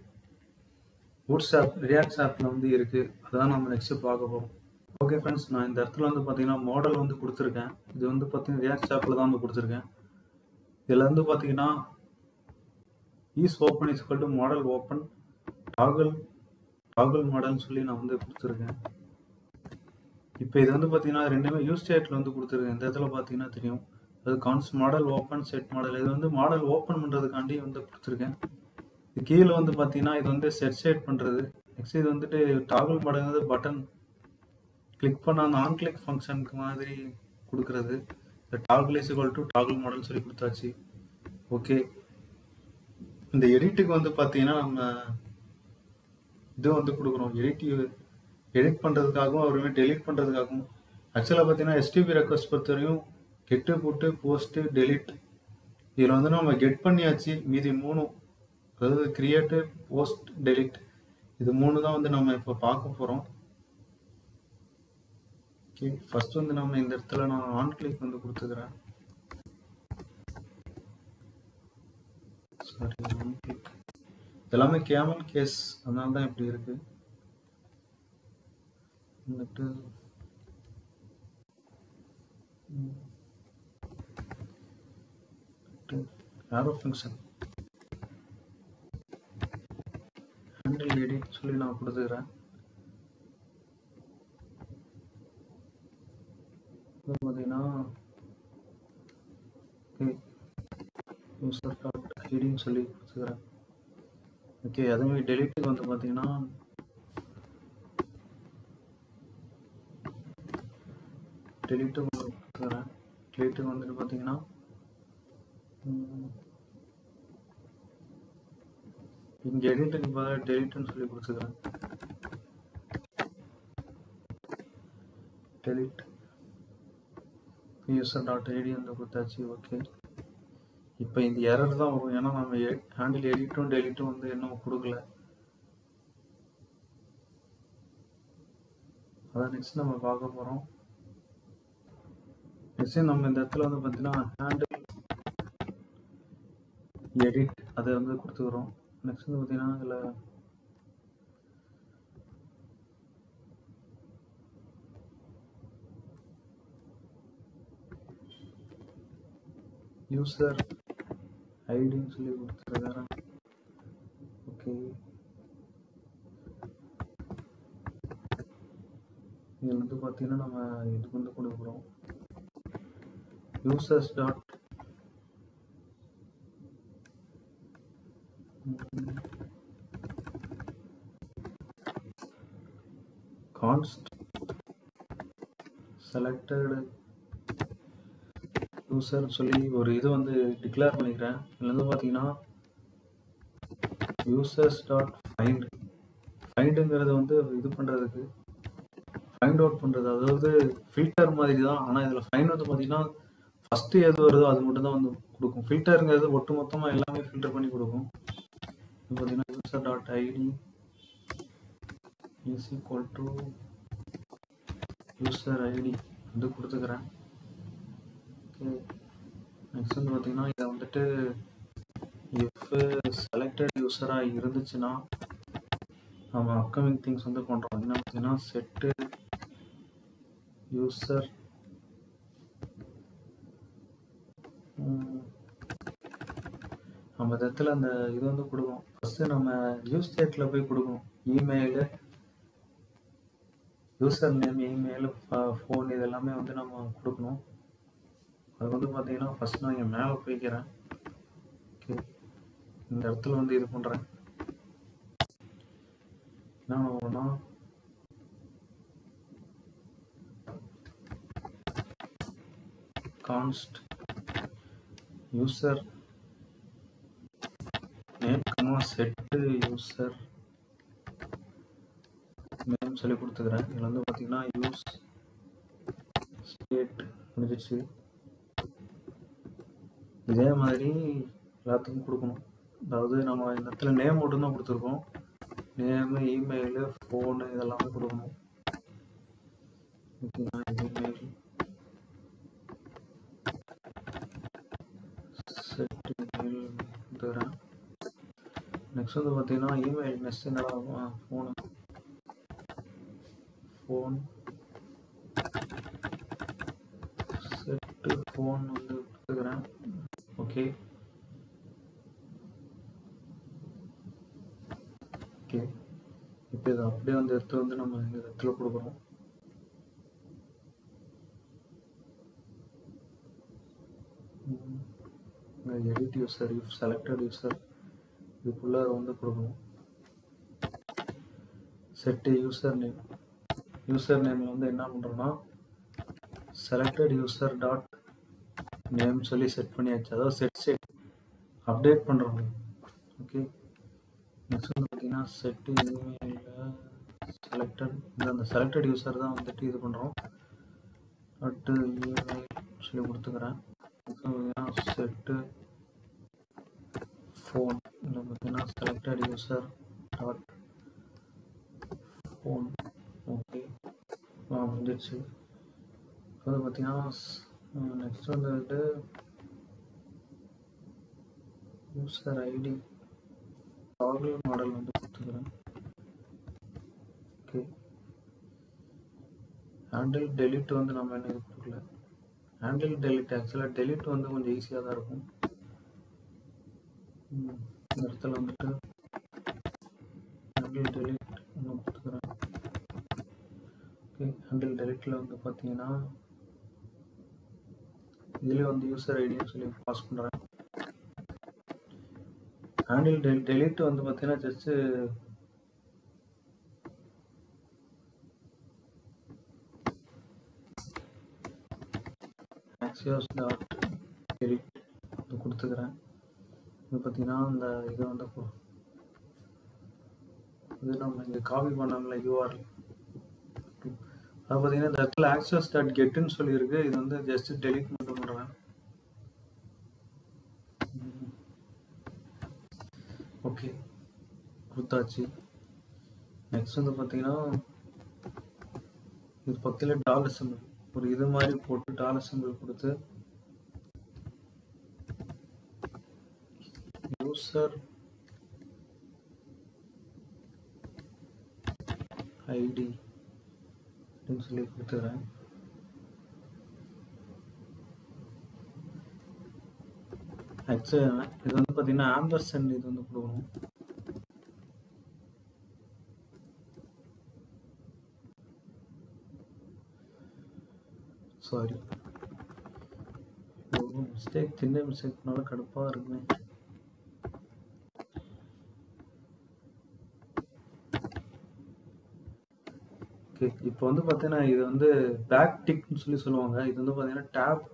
[SPEAKER 1] பூட்ஸ் ஆப் ரியாக்ட் ஆப்பில் வந்து இருக்குது. அதுதான் நம்ம நெக்ஸ்ட்டு பார்க்க போகிறோம். ஓகே ஃப்ரெண்ட்ஸ், நான் இந்த இடத்துல வந்து பார்த்தீங்கன்னா மாடல் வந்து கொடுத்துருக்கேன். இது வந்து பார்த்தீங்கன்னா ரியாக்ட் ஆப்பில் தான் வந்து கொடுத்துருக்கேன். இதில் வந்து பார்த்தீங்கன்னா is open is equal to modal open toggle மாடல்னு சொல்லி நான் வந்து கொடுத்துருக்கேன். இப்போ இது வந்து பார்த்தீங்கன்னா ரெண்டுமே யூஸ் ஸ்டேட்டில் வந்து கொடுத்துருக்கேன். இந்த இடத்துல பார்த்தீங்கன்னா தெரியும், அது கான்ஸ்ட் மாடல் ஓப்பன் செட் மாடல். இது வந்து மாடல் ஓப்பன் பண்ணுறதுக்காண்டி வந்து கொடுத்துருக்கேன். இது கீழே வந்து பார்த்தீங்கன்னா இது வந்து செட் பண்ணுறது. நெக்ஸ்ட் இது வந்துட்டு டாகல் மாடல் வந்து பட்டன் கிளிக் பண்ண அந்த ஆன் கிளிக் ஃபங்க்ஷனுக்கு மாதிரி கொடுக்குறது. இந்த toggle is equal to toggle model சொல்லி கொடுத்தாச்சு. ஓகே, இந்த எடிட்டுக்கு வந்து பார்த்தீங்கன்னா நம்ம இது வந்து கொடுக்குறோம், எடிட் பண்ணுறதுக்காகவும் அப்புறமே டெலிட் பண்ணுறதுக்காகவும். ஆக்சுவலாக பார்த்தீங்கன்னா எஸ்டிபி ரெக்வஸ்ட் பொறுத்தவரையும் கெட்டு புட்டு போஸ்ட்டு டெலிட், இதில் வந்து நம்ம கெட் பண்ணியாச்சு. மீதி 3, அதாவது கிரியேட்டு போஸ்ட் டெலிட், இது 3 தான் வந்து நம்ம இப்போ பார்க்க போகிறோம். ஓகே, ஃபர்ஸ்ட் வந்து நம்ம இந்த இடத்துல நான் ஆன் கிளிக் வந்து கொடுத்துக்கிறேன். சாரி, ஆன் கிளிக் எல்லாமே கேமல் கேஸ், அதனால தான் இப்படி இருக்கு. வந்துட்டு ஆரோ ஃபங்க்ஷன் ஹேண்டில் எடிட் சொல்லி நான் கொடுத்துக்கிறேன். பார்த்தீங்கன்னா யூசர் டாட் ஐடின்னு சொல்லி கொடுத்துக்கிறேன். ஓகே, அதுமாதிரி டெலிட்டுக்கு வந்து பார்த்தீங்கன்னா டெலிட்டு கொடுத்துக்கிறேன். டெலிட்டுக்கு வந்துட்டு பார்த்தீங்கன்னா இங்கே எடிட்டுக்கு பதிலாக டெலிட்டுன்னு சொல்லி கொடுத்துக்கிறேன். டெலிட் யூசர் டாட் ஐடி வந்து கொடுத்தாச்சு. ஓகே, இப்போ இந்த எரர் தான் வரும், ஏன்னா நம்ம ஹேண்டில் எடிட்டும் டெலிட்டும் வந்து இன்னும் கொடுக்கல. அதான் நெக்ஸ்ட் நம்ம பார்க்க போகிறோம். நெக்ஸ்ட் நம்ம இந்த இடத்துல வந்து பார்த்தீங்கன்னா ஹேண்டில் எடிட் அதை வந்து கொடுத்துக்கிறோம். நெக்ஸ்ட் வந்து பார்த்தீங்கன்னா இதில் யூசர் ஐடின்னு சொல்லி கொடுத்துருக்காரு. ஓகே, இதில் வந்து பார்த்தீங்கன்னா நம்ம இதுக்கு வந்து கொடுக்குறோம் யூசர்ஸ் டாட் கான்ஸ்ட் செலக்டட் யூசர் சொல்லி ஒரு இது வந்து டிக்ளேர் பண்ணிக்கிறேன். இதில் வந்து பார்த்தீங்கன்னா யூசர்ஸ் டாட் ஃபைண்டுங்கிறது வந்து இது பண்ணுறதுக்கு ஃபைண்ட் அவுட் பண்ணுறது, அதாவது ஃபில்டர் மாதிரி தான். ஆனால் இதில் ஃபைண்ட் வந்து பார்த்தீங்கன்னா ஃபஸ்ட்டு எது வருதோ அது மட்டும் தான் வந்து கொடுக்கும். ஃபில்டருங்கிறது ஒட்டு மொத்தமாக எல்லாமே ஃபில்டர் பண்ணி கொடுக்கும். இது பார்த்தீங்கன்னா user dot ID is equal to user ID வந்து கொடுத்துக்கிறேன். ஓகே, நெக்ஸ்ட் வந்து பார்த்தீங்கன்னா இதை வந்துட்டு இஃப் செலக்டட் யூஸராக இருந்துச்சுன்னா நம்ம அப்கமிங் திங்ஸ் வந்து பண்ணுறோம். என்ன பார்த்தீங்கன்னா செட்டு யூசர் நம்ம இடத்துல அந்த இது வந்து கொடுக்கணும். ஃபஸ்ட்டு நம்ம யூஸ் ஸ்டேட்டில் போய் கொடுக்கணும். Email, user name, email, phone இது எல்லாமே வந்து நம்ம கொடுக்கணும். அது வந்து பார்த்தீங்கன்னா ஃபஸ்ட் நான் இங்கே மேலே போய்க்கிறேன். ஓகே, இந்த இடத்துல வந்து இது பண்ணுறேன். என்ன பண்ணுவோம்னா const user name set user name சொல்லி கொடுத்துக்கிறேன். இதில் வந்து பார்த்தீங்கன்னா யூஸ் ஸ்டேட் முடிஞ்சிச்சு. இதே மாதிரி எல்லாத்துக்கும் கொடுக்கணும். அதாவது நம்ம இந்த இடத்துல நேம் மட்டும்தான் கொடுத்துருக்கோம். நேமு, இமெயிலு, ஃபோனு இதெல்லாமே கொடுக்கணும். ஓகேங்களா, இமெயில் செட் இமெயில் கொடுத்துக்கிறேன். நெக்ஸ்ட் வந்து பார்த்தீங்கன்னா இமெயில் நெக்ஸ்ட் என்னடா ஃபோனு ஃபோன் செட்டு ஃபோன் வந்து கொடுத்துக்கிறேன். ஓகே ஓகே, இப்போ இதை அப்படியே அந்த இடத்துல வந்து நம்ம இந்த இடத்துல கொடுக்குறோம். Edit user if selected user இதுக்குள்ளே வந்து கொடுக்கணும். செட்டு யூசர் நேமில் வந்து என்ன பண்ணுறோன்னா செலக்டட் யூசர் டாட் நேம் சொல்லி செட் பண்ணியாச்சு. அதாவது செட் அப்டேட் பண்ணுறோம். ஓகே, நெக்ஸ்ட் வந்து பார்த்தீங்கன்னா செட்டு இமெயிலில் செலக்டட் அந்த செலக்டட் யூசர் தான் வந்துட்டு இது பண்ணுறோம். டாட்டு இமெயில் சொல்லி கொடுத்துக்கிறேன். செட்டு ஃபோன் இதில் பார்த்தீங்கன்னா selected user dot phone. Okay, முடிஞ்சிடுச்சு. அது பார்த்தீங்கன்னா நெக்ஸ்ட் வந்துட்டு யூசர் ஐடி டாகிள் மாடல் வந்து கொடுத்துக்கிறேன். ஓகே, ஹேண்டில் டெலிட் வந்து நம்ம என்ன இது கொடுக்கல. ஹேண்டில் டெலிட் ஆக்சுவலாக டெலிட் வந்து கொஞ்சம் ஈஸியாக தான் இருக்கும். இந்த இடத்துல வந்துட்டு ஹேண்டில் டெலிட் ஒன்று கொடுத்துக்கிறேன். ஓகே, ஹேண்டில் டெலிட்டில் வந்து பார்த்தீங்கன்னா இதில் வந்து யூசர் ஐடின்னு சொல்லி பாஸ் பண்ணுறேன். ஹேண்டில் டெலிட் வந்து பார்த்தீங்கன்னா ஜஸ்ட்டு ஆக்சியோஸ் டாட் டெலிட் கொடுத்துக்கிறேன். இது பார்த்தீங்கன்னா இந்த இதை வந்து இது நம்ம இங்கே காப்பி பண்ணாங்களே யூஆர்எல், அது பார்த்தீங்கன்னா இந்த இடத்துல ஆக்சஸ் டாட் கெட்டுன்னு சொல்லியிருக்கு. இது வந்து ஜஸ்ட் டெலிட் மட்டும் பண்ணுறேன். ஓகே, கொடுத்தாச்சு. நெக்ஸ்ட் வந்து பார்த்தீங்கன்னா இது பக்கத்தில் டாலர் சிம்பிள் ஒரு இது மாதிரி போட்டு டாலர் சிம்பிள் கொடுத்து யூசர் ஐடி அப்படின்னு சொல்லி கொடுத்துக்கிறேன். ஆக்சுவலி இது வந்து பார்த்தீங்கன்னா ஆம்பர்சன் இது வந்து கொடுக்கணும். சாரி, மிஸ்டேக், சின்ன மிஸ்டேக்னால கடுப்பாக இருக்குமே. ஓகே, இப்போ வந்து பார்த்தீங்கன்னா இது வந்து பேக் டிக்னு சொல்லுவாங்க. இது வந்து பார்த்தீங்கன்னா டேப்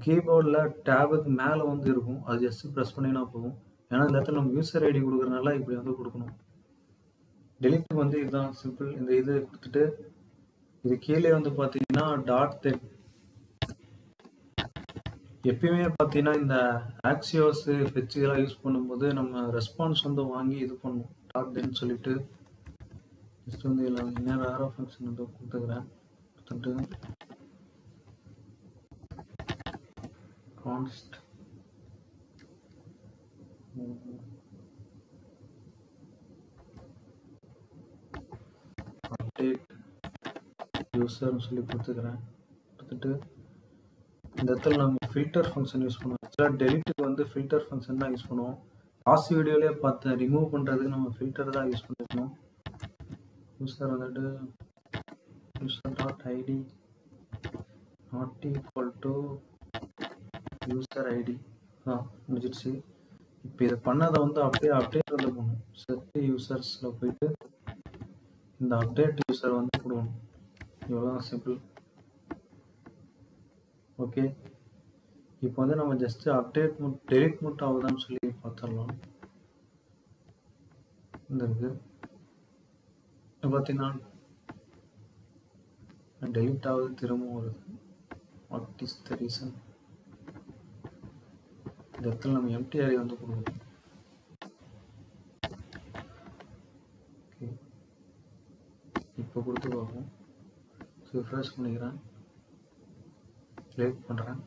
[SPEAKER 1] கீபோர்டில் டேபுக்கு மேலே வந்து இருக்கும். அது ஜஸ்ட் ப்ரெஸ் பண்ணினா போதும். ஏன்னா இந்த இடத்துல நம்ம யூசர் ஐடி கொடுக்குறதுனால இப்படி வந்து கொடுக்கணும். டெலிட் வந்து இதுதான் சிம்பிள். இந்த இது கொடுத்துட்டு இது கீழே வந்து பார்த்தீங்கன்னா .தென். எப்பயுமே பார்த்தீங்கன்னா இந்த ஆக்சியோஸ் ஃபெட்சுகளாக யூஸ் பண்ணும்போது நம்ம ரெஸ்பான்ஸ் வந்து வாங்கி இது பண்ணும். .தென் சொல்லிட்டு ஜஸ்ட் வந்து இதில் இன்னொரு ஆரோ ஃபங்க்ஷன் வந்து கொடுத்துக்கிறேன். கொடுத்துட்டு கான்ஸ்ட் அப்டேட் யூசர்னு சொல்லி கொடுத்துக்கிறேன். கொடுத்துட்டு இந்த இடத்துல நம்ம ஃபில்டர் ஃபங்க்ஷன் யூஸ் பண்ணுவோம். ஆக்சுவலாக டெலிட்டுக்கு வந்து ஃபில்டர் ஃபங்க்ஷன் தான் யூஸ் பண்ணுவோம். லாஸ்ட் வீடியோலேயே பார்த்தேன், ரிமூவ் பண்ணுறதுக்கு நம்ம ஃபில்டர் தான் யூஸ் பண்ணிக்கணும். யூசர் வந்துட்டு user.id not equal to user ID முடிஞ்சிடுச்சு. இப்போ இதை பண்ணதை வந்து அப்படியே அப்டேட் வந்து பண்ணணும். செட் யூசர்ஸில் போயிட்டு இந்த அப்டேட் யூசர் வந்து கொடுக்கணும். இவ்வளோதான் சிம்பிள். ஓகே, இப்போ வந்து நம்ம ஜஸ்ட் அப்டேட் டெலிட் மட்டும் ஆகுதான்னு சொல்லி பார்த்துடலாம். இந்த இருக்கு பார்த்தீங்கன்னா டெலிட் ஆகுது, திரும்பவும் வருது. What is the reason? இந்த இடத்துல நம்ம எம்டி அரே வந்து கொடுக்கணும். ஓகே, இப்போ கொடுத்து பார்ப்போம். ரிஃப்ரெஷ் பண்ணிக்கிறேன், டெலிட் பண்ணுறேன்,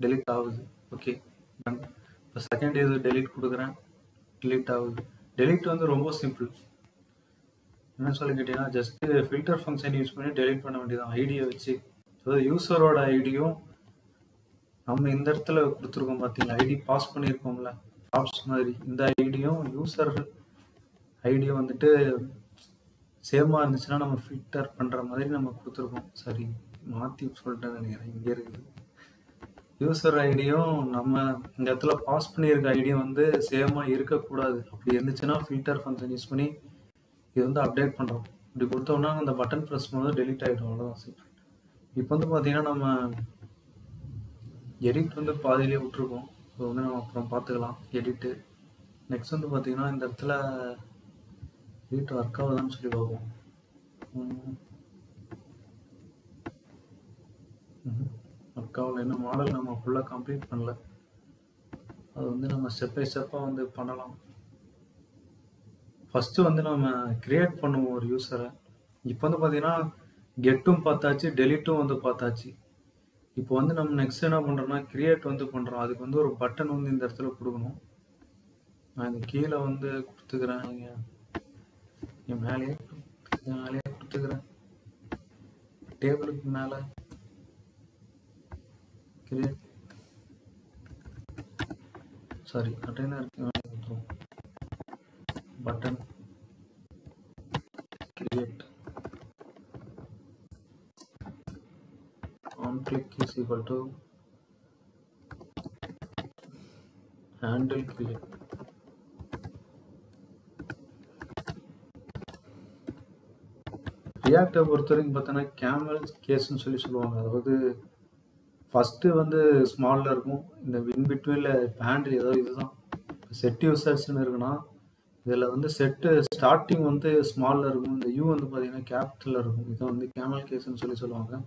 [SPEAKER 1] டெலிட் ஆகுது. Okay done. இப்போ செகண்ட் இது டெலிட் கொடுக்குறேன், டெலிட் ஆகுது. டெலிட் வந்து ரொம்ப சிம்பிள். என்ன சொல்லி கேட்டீங்கன்னா ஜஸ்ட் ஃபில்டர் ஃபங்க்ஷன் யூஸ் பண்ணி டெலிட் பண்ண வேண்டியதான் ஐடியை வச்சு. அதாவது யூசரோட ஐடியும் நம்ம இந்த இடத்துல கொடுத்துருக்கோம் பார்த்தீங்களா, ஐடி பாஸ் பண்ணியிருக்கோம்ல ஆப்ஸ் மாதிரி, இந்த ஐடியும் யூசர் ஐடியும் வந்துட்டு சேமாக இருந்துச்சுன்னா நம்ம ஃபில்டர் பண்ணுற மாதிரி நம்ம கொடுத்துருக்கோம். சரி, மாற்றி சொல்லிட்டேன்னு நினைக்கிறேன். இங்கே இருக்குது யூசர் ஐடியும் நம்ம இந்த இடத்துல பாஸ் பண்ணியிருக்க ஐடியும் வந்து சேமாக இருக்கக்கூடாது. அப்படி இருந்துச்சுன்னா ஃபில்டர் ஃபங்க்ஷன் யூஸ் பண்ணி இது வந்து அப்டேட் பண்ணுறோம். இப்படி கொடுத்தோம்னா அந்த பட்டன் ப்ரெஸ் பண்ணும்போது டெலிட் ஆகிடும். அவ்வளோதான் சிம்பிள். இப்போ வந்து பார்த்தீங்கன்னா நம்ம எடிட் வந்து பாதியிலே விட்டுருக்கோம். ஸோ வந்து நம்ம அப்புறம் பார்த்துக்கலாம் எடிட்டு. நெக்ஸ்ட் வந்து பார்த்தீங்கன்னா இந்த இடத்துல எடிட் ஒர்க் ஆகுதான்னு சொல்லி பார்ப்போம். ஒர்க் ஆகல. என்ன மாடல் நம்ம ஃபுல்லாக கம்ப்ளீட் பண்ணல. அது வந்து நம்ம ஸ்டெப் பை ஸ்டெப்பாக வந்து பண்ணலாம். ஃபஸ்ட்டு வந்து நம்ம கிரியேட் பண்ணுவோம் ஒரு யூஸரை. இப்போ வந்து பார்த்தீங்கன்னா கெட்டும் பார்த்தாச்சு, டெலிட்டும் வந்து பார்த்தாச்சு. இப்போ வந்து நம்ம நெக்ஸ்ட் என்ன பண்ணுறோம்னா கிரியேட் வந்து பண்ணுறோம். அதுக்கு வந்து ஒரு பட்டன் வந்து இந்த இடத்துல கொடுக்கணும். நான் இந்த கீழே வந்து கொடுத்துக்கிறேன், இங்கே மேலேயே கொடுத்துக்கிறேன். டேபிளுக்கு மேலே கிரியேட், சாரி கண்டெய்னர் கொடுத்துருவோம். Button create on click is equal to handle create. ரியாக்டை பொறுத்த வரைக்கும் பார்த்தோன்னா கேமல் கேஸ்ன்னு சொல்லுவாங்க. அதாவது ஃபஸ்ட்டு வந்து ஸ்மாலில் இருக்கும், இந்த இன் பிட்வீனில் ஹேண்டில் ஏதாவது இதுதான் செட் யூசர்ஸ்ன்னு இருக்குன்னா இதில் வந்து செட்டு ஸ்டார்டிங் வந்து ஸ்மாலில் இருக்கும், இந்த யூ வந்து பார்த்தீங்கன்னா கேபிட்டலில் இருக்கும். இதை வந்து கேமல் கேஸ்ன்னு சொல்லுவாங்க.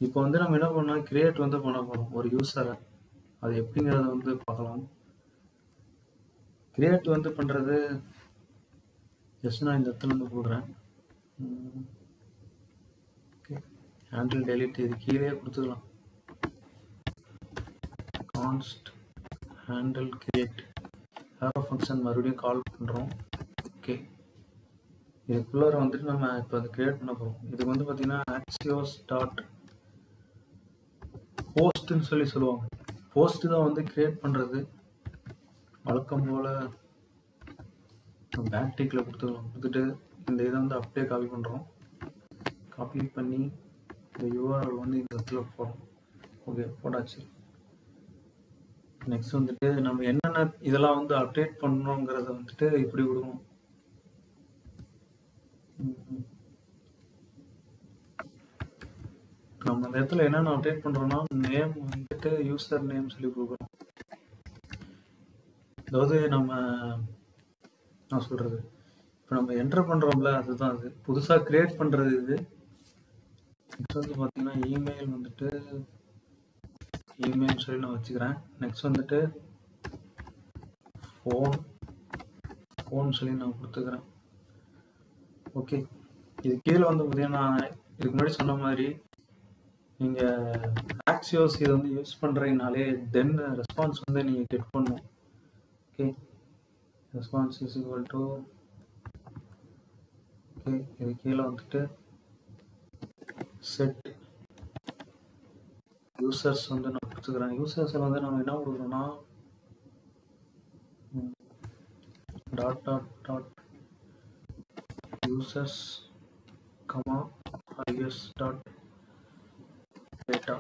[SPEAKER 1] இப்போ வந்து நம்ம என்ன பண்ணோம், கிரியேட் வந்து பண்ண போகிறோம் ஒரு யூஸரை. அது எப்படிங்கிறத வந்து பார்க்கலாம். கிரியேட் வந்து பண்ணுறது ஜஸ்ட் நான் இந்த இடத்துல வந்து கொடுக்குறேன். ஓகே, ஹேண்டில் டெலிட் இது கீழே கொடுத்துக்கலாம். கான்ஸ்ட் ஹேண்டில் கிரியேட் ஆரோ ஃபங்க்ஷன் மறுபடியும் கால் பண்ணுறோம். ஓகே, இதுக்குள்ளார வந்துட்டு நம்ம இப்போ அதை கிரியேட் பண்ண போகிறோம். இதுக்கு வந்து பார்த்தீங்கன்னா ஆக்சியோஸ் டாட் போஸ்ட்னு சொல்லுவாங்க. போஸ்ட்டு தான் வந்து கிரியேட் பண்ணுறது. வழக்கம் போல் பேக்டிக்கில் கொடுத்துக்கலாம். கொடுத்துட்டு இந்த இதை வந்து அப்படியே காப்பி பண்ணுறோம். காப்பி பண்ணி இந்த யூஆர்எல் வந்து இந்த இடத்துல போடும். ஓகே, போட்டாச்சு. நெக்ஸ்ட் வந்துட்டு நம்ம என்னென்ன இதெல்லாம் வந்து அப்டேட் பண்ணணுங்கிறத வந்துட்டு இப்படி விடுவோம். நம்ம அந்த இடத்துல என்னென்ன அப்டேட் பண்ணுறோம்னா, நேம் வந்துட்டு யூசர் நேம் சொல்லி கொடுக்குறோம். அதாவது நான் சொல்கிறது இப்போ நம்ம என்டர் பண்ணுறோம்ல, அதுதான் அது புதுசாக க்ரியேட் பண்ணுறது. இது நெக்ஸ்ட் வந்து பார்த்தீங்கன்னா இமெயில் வந்துட்டு இமெயில் சொல்லி நான் வச்சுக்கிறேன். நெக்ஸ்ட் வந்துட்டு ஃபோன் சொல்லி நான் கொடுத்துக்கிறேன். ஓகே, இது கீழே வந்து பார்த்தீங்கன்னா இதுக்கு முன்னாடி சொன்ன மாதிரி நீங்கள் ஆக்சியோஸ் இதை வந்து யூஸ் பண்ணுறீங்கனாலே தென் ரெஸ்பான்ஸ் வந்து நீங்கள் கெட் பண்ணும். Okay, response is equal to okay, இது கீழே வந்துட்டு செட் யூசர்ஸ் வந்து நான் கொடுத்துக்கிறேன். யூசர்ஸில் வந்து நம்ம என்ன கொடுக்குறோம்னா dot users comma is dot data.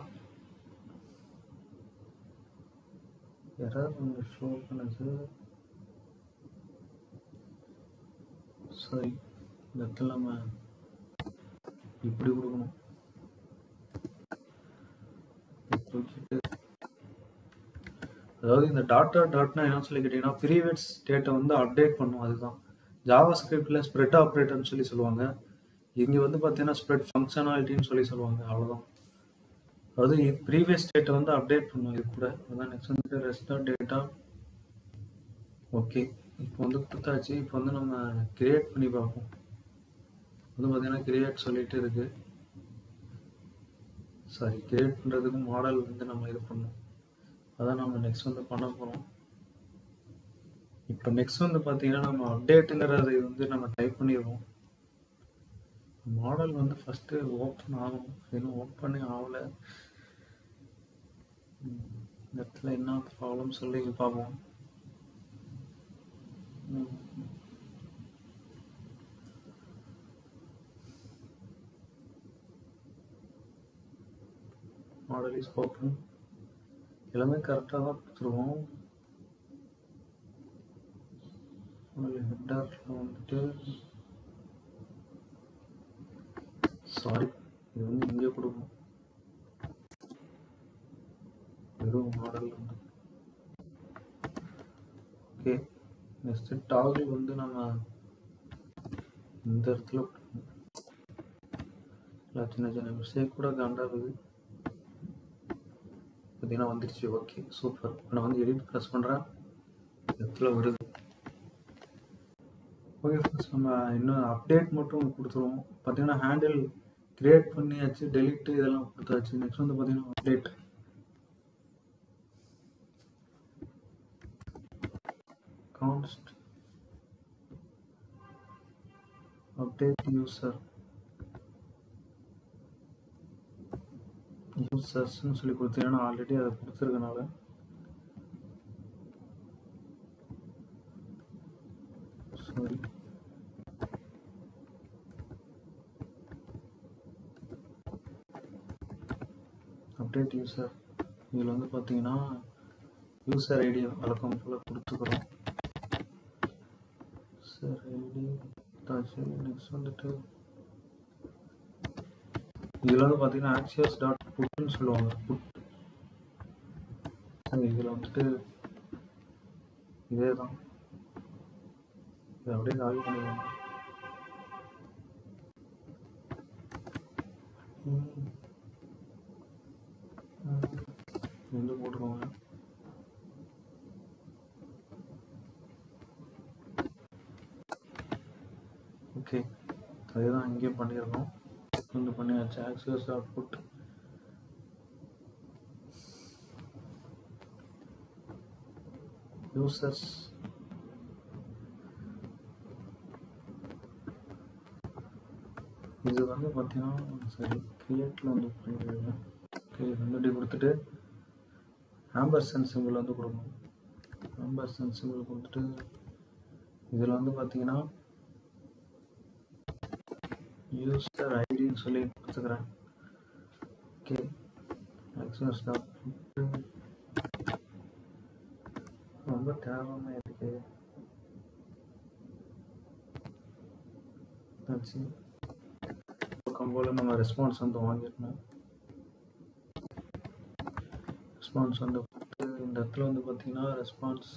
[SPEAKER 1] Error ஒன்று ஷோ பண்ணுது. சரி, இந்த இடத்துல நம்ம இப்படி கொடுக்கணும். அதாவது இந்த டாட்னா என்ன சொல்லி கேட்டீங்கன்னா ப்ரீவியஸ் ஸ்டேட்டை வந்து அப்டேட் பண்ணும். அதுதான் ஜாவா ஸ்கிரிப்டில் ஸ்ப்ரெட் ஆப்ரேட்டர்னு சொல்லி சொல்லுவாங்க. இங்கே வந்து பார்த்தீங்கன்னா ஸ்ப்ரெட் ஃபங்க்ஷனாலிட்டின்னு சொல்லி சொல்லுவாங்க. அவ்வளோதான். அதாவது ப்ரீவியஸ் ஸ்டேட்டை வந்து அப்டேட் பண்ணும் இது கூட. அதுதான் நெக்ஸ்ட் வந்து ரெஸ்ட் டாட் டேட்டா. ஓகே, இப்போ வந்து கொடுத்தாச்சு. இப்போ வந்து நம்ம கிரியேட் பண்ணி பார்ப்போம். வந்து பார்த்தீங்கன்னா கிரியேட் சொல்லிட்டு இருக்கு. சாரி, கிரியேட் பண்ணுறதுக்கு மாடல் வந்து நம்ம இது பண்ணோம். அதான் நம்ம நெக்ஸ்ட் வந்து பண்ண போகிறோம். இப்போ நெக்ஸ்ட் வந்து பார்த்தீங்கன்னா நம்ம அப்டேட்டுங்கிறத வந்து நம்ம டைப் பண்ணிடுவோம். மாடல் வந்து ஃபஸ்ட்டு ஓப்பன் ஆகும். இன்னும் ஓப்பனே ஆகலை. இந்த இடத்துல என்ன ப்ராப்ளம் சொல்லி பார்ப்போம். Model is open. எல்லாமே கரெக்டாக தான் கொடுத்துருவோம். ஹெட்டரில் வந்துட்டு சாரி, இது வந்து இங்கே கொடுக்கணும். வெறும் மாடல் வந்து ஓகே. நெக்ஸ்ட் டாகிள் வந்து நம்ம இந்த இடத்துல கொடுக்கணும். சின்ன சின்ன மிஸ்டேக் கூட காண்டாகுது. பார்த்தீங்கன்னா வந்துடுச்சு. Okay, super. இப்போ நான் வந்து எடிட் ப்ரெஸ் பண்ணுறேன். இடத்துல வருது. ஓகே ஃப்ரெண்ட்ஸ், நம்ம இன்னும் அப்டேட் மட்டும் கொடுத்துருவோம். பார்த்தீங்கன்னா ஹேண்டில் கிரியேட் பண்ணியாச்சு, டெலிட் இதெல்லாம் கொடுத்தாச்சு. நெக்ஸ்ட் வந்து பார்த்தீங்கன்னா அப்டேட். கான்ஸ்ட் அப்டேட் யூசர்ஸ்ன்னு சொல்லி கொடுத்தீங்கன்னா ஆல்ரெடி அதை கொடுத்துருக்கனால சாரி. Update user. இதில் வந்து பார்த்தீங்கன்னா யூசர் ஐடி வழக்கம் போல் கொடுத்துக்கிறோம். யூசர் ஐடி தாச்சு. நெக்ஸ்ட் வந்துட்டு இதில் வந்து பார்த்தீங்கன்னா ஆக்சியஸ் டாட் புட்னு சொல்லுவாங்க. புட் இதில் வந்துட்டு இதே தான். இதை அப்படியே காலி பண்ணிடுவாங்க. வந்து போட்டுருவாங்க. ஓகே, அதுதான் இங்கேயும் பண்ணியிருக்கோம். வந்து பண்ணியாச்சு. ஆக்சியஸ் டாட் புட். யூசர்ஸ் இது வந்து பார்த்தீங்கன்னா சரி கிரியேட்டில் வந்து பண்ணிடுவேன். ஓகே, இது வந்து இப்படி கொடுத்துட்டு ஆம்பர்சன் சிம்பிள் வந்து கொடுக்கணும். ஆம்பர்சன் சிம்பிள் கொடுத்துட்டு இதில் வந்து பார்த்தீங்கன்னா யூசர் ஐடின்னு சொல்லி கொடுத்துக்கிறேன். ஓகே மேக்ஸிமம் ஸ்டாப் ரொம்ப தேவையான இருக்கு. ஆச்சு கம்போல நம்ம ரெஸ்பான்ஸ் வந்து வாங்கிடணும். ரெஸ்பான்ஸ் வந்து இந்த இடத்துல வந்து பார்த்தீங்கன்னா response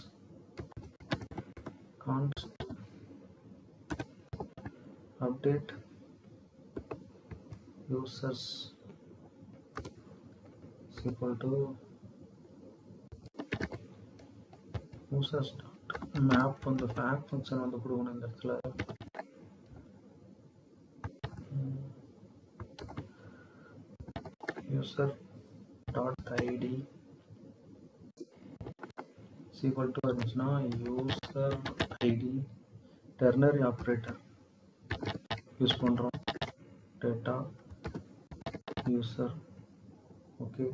[SPEAKER 1] கான்ஸ்ட் update users equal to users map வந்து fact function வந்து கொடுக்கணும் இந்த இடத்துல. user dot id equal to இருந்துச்சுன்னா user id ternary operator use பண்றோம். data user ஓகே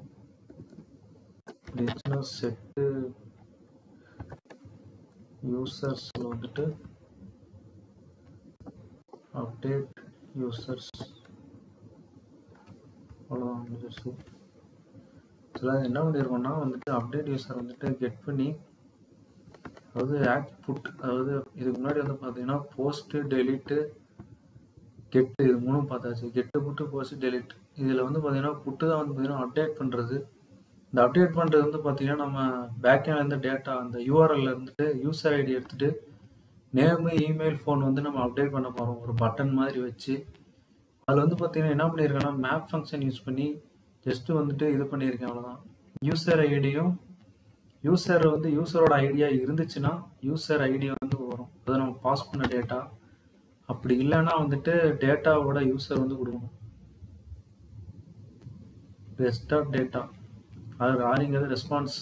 [SPEAKER 1] இருந்துச்சுன்னா செட்டு யூசர்ஸ்ல வந்துட்டு அப்டேட் யூசர்ஸ் அவ்வளோதான் முடிஞ்சிருச்சு. இதில் என்ன பண்ணியிருக்கோம்னா வந்துட்டு அப்டேட் யூசர் வந்துட்டு கெட் பண்ணி அதாவது ஆக்ட் அதாவது இதுக்கு முன்னாடி வந்து பார்த்தீங்கன்னா போஸ்ட்டு டெலிட்டு கெட்டு இது மூணும் பார்த்தாச்சு. கெட்டு புட்டு போஸ்ட் டெலிட் இதில் வந்து பார்த்தீங்கன்னா புட்டு தான் வந்து பார்த்தீங்கன்னா அப்டேட் பண்ணுறது. இந்த அப்டேட் பண்ணுறது வந்து பார்த்தீங்கன்னா நம்ம பேக்கேண்ட்லேருந்து டேட்டா அந்த யூஆர்எல்ல இருந்துட்டு யூசர் ஐடி எடுத்துகிட்டு நேமு இமெயில் ஃபோன் வந்து நம்ம அப்டேட் பண்ண போகிறோம் ஒரு பட்டன் மாதிரி வச்சு. அதில் வந்து பார்த்தீங்கன்னா என்ன பண்ணியிருக்கேன்னா மேப் ஃபங்க்ஷன் யூஸ் பண்ணி ஜஸ்ட்டு வந்துட்டு இது பண்ணியிருக்கேன் அவ்வளோதான். யூசர் ஐடியும் யூசர் வந்து யூசரோட ஐடியா இருந்துச்சுன்னா யூசர் ஐடி வந்து வரும், அதை நம்ம பாஸ் பண்ண டேட்டா. அப்படி இல்லைன்னா வந்துட்டு டேட்டாவோட யூசர் வந்து கொடுக்கணும். ரெஸ்ட் ஆஃப் டேட்டா அது ஆரிங்கிறது ரெஸ்பான்ஸ்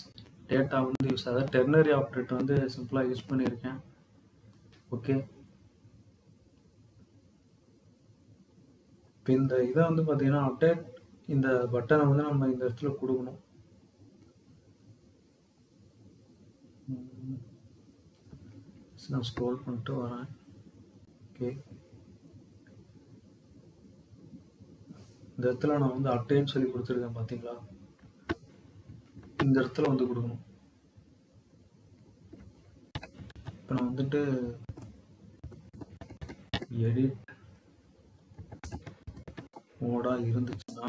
[SPEAKER 1] டேட்டா வந்து யூஸ் அதாவது டெர்னரி ஆப்ரேட்டர் வந்து சிம்பிளாக யூஸ் பண்ணியிருக்கேன். ஓகே இப்போ இந்த இதை வந்து பார்த்தீங்கன்னா அப்டேட் இந்த பட்டனை வந்து நம்ம இந்த இடத்துல கொடுக்கணும். நான் ஸ்க்ரோல் பண்ணிட்டு வரேன். ஓகே இந்த இடத்துல நான் வந்து அப்டேட்னு சொல்லி கொடுத்துருக்கேன் பார்த்தீங்களா, இந்த இடத்துல வந்து கொடுக்கணும். இப்போ நான் வந்துட்டு எடிட் மோடா இருந்துச்சுன்னா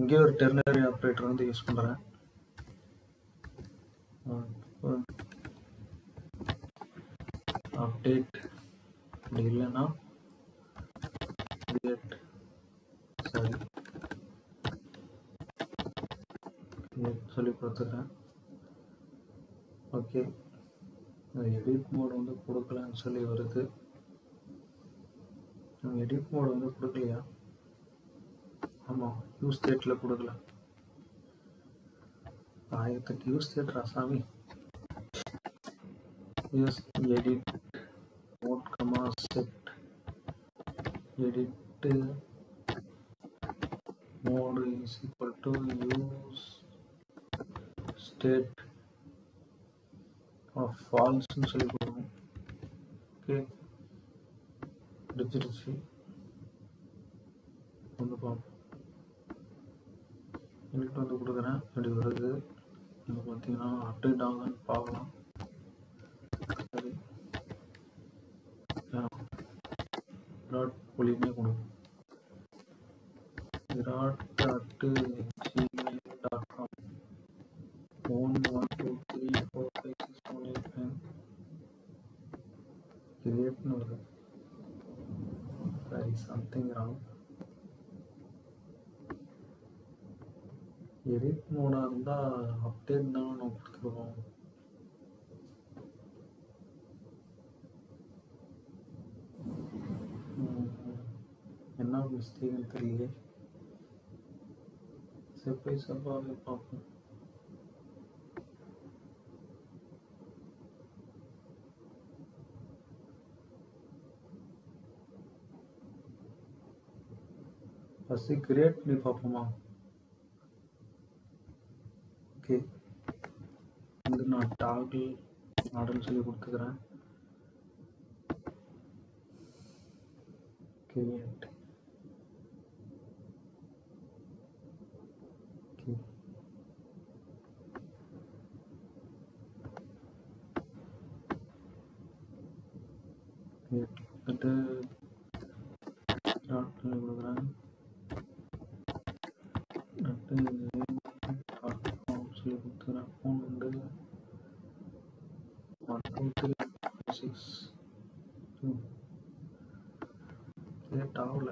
[SPEAKER 1] இங்கே ஒரு டெர்னரி ஆப்ரேட்டர் வந்து யூஸ் பண்ணுறேன். அப்டேட் அப்படி இல்லைன்னா சொல்லி கொடுத்துருக்கேன். ஓகே எடிட் மோட் வந்து கொடுக்கலன்னு சொல்லி வருது. நம்ம எடிட் மோட் வந்து கொடுக்கலையா? ஆமாம் யூஸ் ஸ்டேட்டில் கொடுக்கல. 1008 யூஸ் ஸ்டேட் ராசாமி. Use edit mode comma set edit mode is equal to use state of ஃபால்ஸ்ன்னு சொல்லி கொடுக்கணும். ஓகே முடிச்சிருச்சு. வந்து பார்ப்போம். என்கிட்ட வந்து கொடுக்குறேன் இப்படி வருது. நம்ம பார்த்தீங்கன்னா அப்டேட் ஆகுதுன்னு பார்க்கலாம். சரி விராட் கோலியுமே கொடுக்கும். virat@gmail.com 112345618 கிரியேட்னு வருது. சரி சம்திங் ராங். எடிட் மோடாக இருந்தால் அப்டேட் தான் நம்ம கொடுத்துருக்கோம். என்ன மிஸ்டேக்னு தெரியல. செப்பை செப்பாகவே பார்ப்போம். ஃபஸ்ட்டு கிரியேட் பண்ணி பார்ப்போமா? ஓகே வந்து நான் டாகிள் மாடல் சொல்லி கொடுத்துக்கிறேன். கிரியேட் கொடுத்துட்டு கொடுக்குறேன். சொல்லி கொடுத்துக்கிறேன். ஃபோன் வந்து 12356 கிரியேட் ஆகல.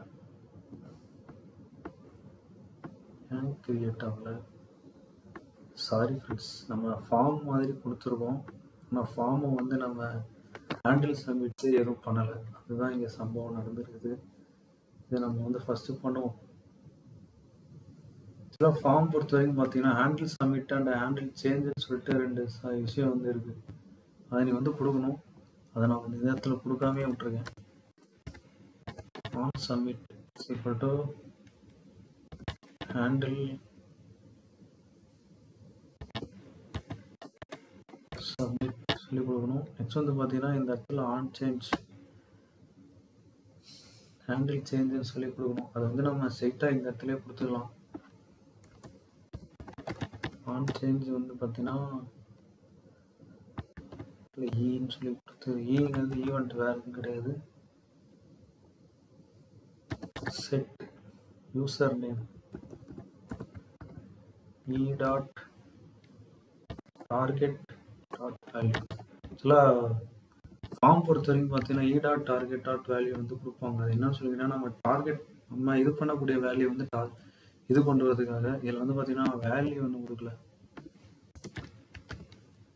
[SPEAKER 1] ஏன் கிரியேட் ஆகல? சாரி ஃப்ரெண்ட்ஸ், நம்ம ஃபார்ம் மாதிரி கொடுத்துருக்கோம். ஆனால் ஃபார்மை வந்து நம்ம ஹேண்டில் சப்மிட்டு எதுவும் பண்ணலை. அதுதான் இங்கே சம்பவம் நடந்துருக்குது. இதை நம்ம வந்து ஃபஸ்ட்டு பண்ணுவோம். ஆக்சுவலாக ஃபார்ம் பொறுத்த வரைக்கும் பார்த்தீங்கன்னா ஹேண்டில் சப்மிட் அண்ட் ஹேண்டில் சேஞ்சுன்னு சொல்லிட்டு 2 விஷயம் வந்து இருக்குது. அதை நீ வந்து கொடுக்கணும். அதை நான் வந்து இந்த இடத்துல கொடுக்காமே விட்டுருக்கேன். On submit equal to handle submit சொல்லி கொடுக்கணும். நெக்ஸ்ட் வந்து பார்த்தீங்கன்னா இந்த இடத்துல ஆன் சேஞ்ச் ஹேண்டில் சேஞ்சுன்னு சொல்லி கொடுக்கணும். அதை வந்து நம்ம ஸ்ட்ரைட்டாக இந்த இடத்துல கொடுத்துக்கலாம். ஆன் சேஞ்ச் வந்து பார்த்தீங்கன்னா ஈன்னு சொல்லி கொடுத்து, ஈங்கிறது ஈவெண்ட் வேறு எதுவும் கிடையாது. செட் யூசர் நேம் இ டாட் டார்கெட் டாட் வேல்யூ. ஆக்சுவலாக ஃபார்ம் பொறுத்த வரைக்கும் பார்த்தீங்கன்னா இ டாட் டார்கெட் டாட் வேல்யூ வந்து கொடுப்பாங்க. அது என்னன்னு சொல்லிங்கன்னா நம்ம டார்கெட் நம்ம இது பண்ணக்கூடிய வேல்யூ வந்து இது கொண்டு வரதுக்காக. இதில் வந்து பார்த்தீங்கன்னா வேல்யூ ஒன்று கொடுக்கல.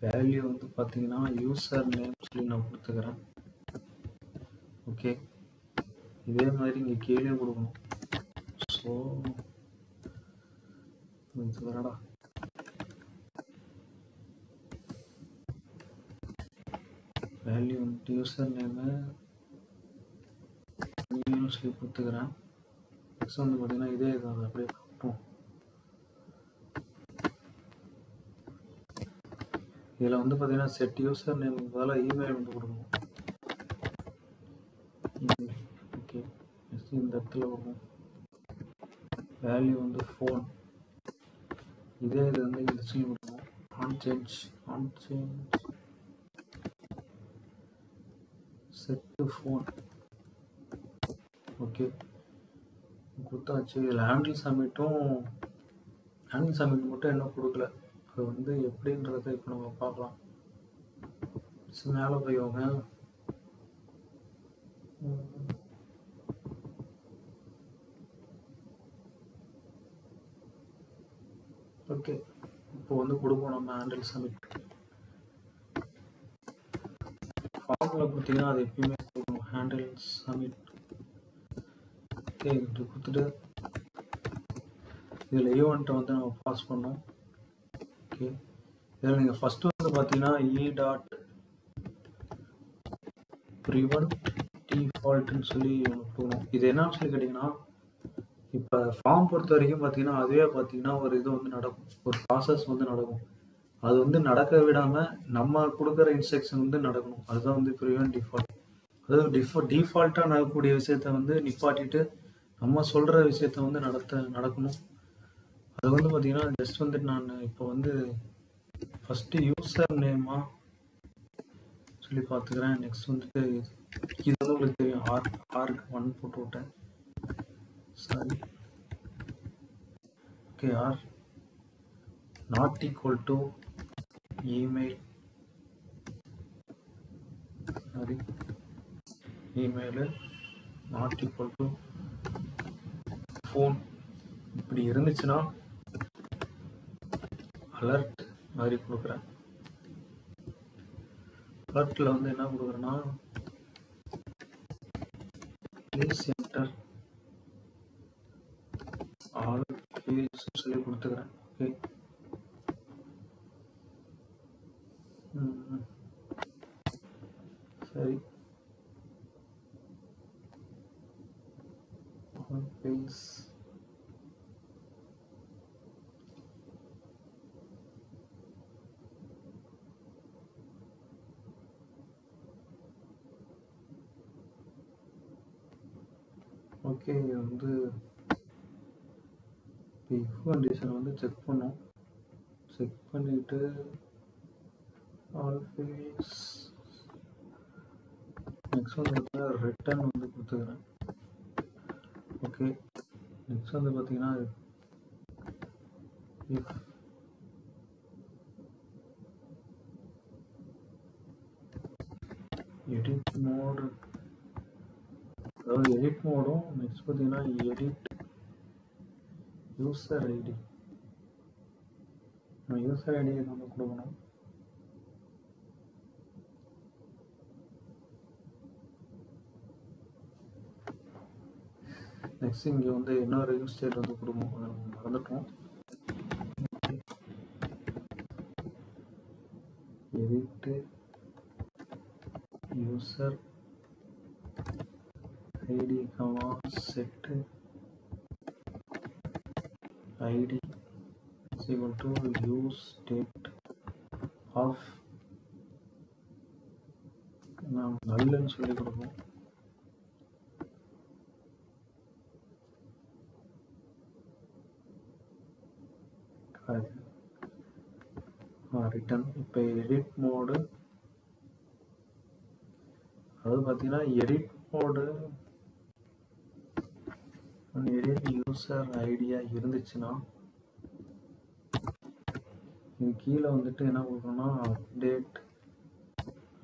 [SPEAKER 1] வேல்யூ வந்து பார்த்தீங்கன்னா யூசர் நேம் சொல்லி நான் கொடுத்துக்கிறேன். ஓகே, இதே மாதிரி இங்கே கீழே கொடுக்கணும். ஸோ இது வரடா, வேல்யூ வந்து யூசர் நேமு சொல்லி கொடுத்துக்கிறேன். நெக்ஸ்ட் வந்து பார்த்தீங்கன்னா இதே இது அப்படியே பார்ப்போம். இதில் வந்து பார்த்தீங்கன்னா செட் யூசர் நேமுக்கு பதிலாக இமெயில் வந்து கொடுக்கணும். ஓகே, நெக்ஸ்ட் இந்த இடத்துல வரும். வேல்யூ வந்து ஃபோன், இதே இது வந்து இந்த சொல்லி கொடுக்கணும். On change set phone. Okay, கொடுத்தாச்சு. இதில் ஹேண்டில் சப்மிட் மட்டும் இன்னும் கொடுக்கல. அது வந்து எப்படின்றத இப்போ நம்ம பார்க்கலாம். மேலே போய்வாங்க. ஓகே, இப்போ வந்து கொடுப்போம் நம்ம ஹேண்டில் சப்மிட். ஃபார்மில் கொடுத்தீங்கன்னா அது எப்பயுமே கொடுக்கணும். Handle submit. ஓகே, இப்படி கொடுத்துட்டு இதில் ஈவெண்ட்டை வந்து நம்ம பாஸ் பண்ணோம். ஓகே, இதில் நீங்கள் ஃபஸ்ட்டு வந்து பார்த்தீங்கன்னா இ டாட் ப்ரிவென்ட் டிஃபால்ட்னு சொல்லி ஒன்று போகணும். இது என்னன்னு சொல்லி கேட்டிங்கன்னா, இப்போ ஃபார்ம் பொறுத்த வரைக்கும் பார்த்தீங்கன்னா அதுவே பார்த்தீங்கன்னா ஒரு இது வந்து நடக்கும், ஒரு ப்ராசஸ் வந்து நடக்கும். அது வந்து நடக்க விடாமல் நம்ம கொடுக்குற இன்ஸ்ட்ரக்ஷன் வந்து நடக்கணும். அதுதான் வந்து ப்ரிவென்ட் டிஃபால்ட். அதாவது டிஃபால்ட்டாக நடக்கக்கூடிய விஷயத்த வந்து நிப்பாட்டிட்டு நம்ம சொல்கிற விஷயத்த வந்து நடக்கணும். அது வந்து பார்த்தீங்கன்னா ஜஸ்ட் வந்து நான் இப்போ வந்து ஃபஸ்ட்டு யூசர் நேமாக சொல்லி பார்த்துக்கிறேன். நெக்ஸ்ட் வந்துட்டு இது வந்து உங்களுக்கு தெரியும், ஆருக்கு 1 போட்டு விட்டேன். Sorry. Okay, or not equal to email, sorry, email not equal to phone. இப்படி இருந்துச்சுன்னா அலர்ட் மாதிரி கொடுக்குறேன். அலர்ட்டில் வந்து என்ன கொடுக்குறேன்னா ப்ளீஸ் என்டர் ஆல் ஃபீல்ட்ஸ் சொல்லி கொடுத்துக்கிறேன். ஓகே, சரி, ஆல் ஃபீல்ட்ஸ். ஓகே, இது வந்து இஃப் கண்டிஷன் வந்து செக் பண்ணோம். செக் பண்ணிவிட்டு ஆல் ஃபீல்ட்ஸ் நெக்ஸ்ட் வந்து பார்த்தீங்கன்னா ரிட்டர்ன் வந்து கொடுத்துக்கிறேன். ஓகே, நெக்ஸ்ட் வந்து பார்த்தீங்கன்னா இஃப் எடிட் மோடு, அதாவது எடிட் மோடும் நெக்ஸ்ட் பார்த்தீங்கன்னா எடிட் யூசர் ஐடி, நம்ம யூசர் ஐடியை நம்ம கொடுக்கணும். நெக்ஸ்ட் இங்கே வந்து இன்னொரு யூஸ் ஸ்டேட் வந்து கொடுக்கணும், அதை நம்ம மறந்துட்டோம். Edit user ID set ID is equal to use state of நாம் நல்லன்னு சொல்லி கொடுப்போம். ரிட்டர்ன் இப்போ எடிட் மோடு, அதாவது பார்த்தீங்கன்னா எடிட் மோடு எடிட் யூசர் ஐடியா இருந்துச்சுன்னா இது கீழே வந்துட்டு என்ன கொடுக்கணும்னா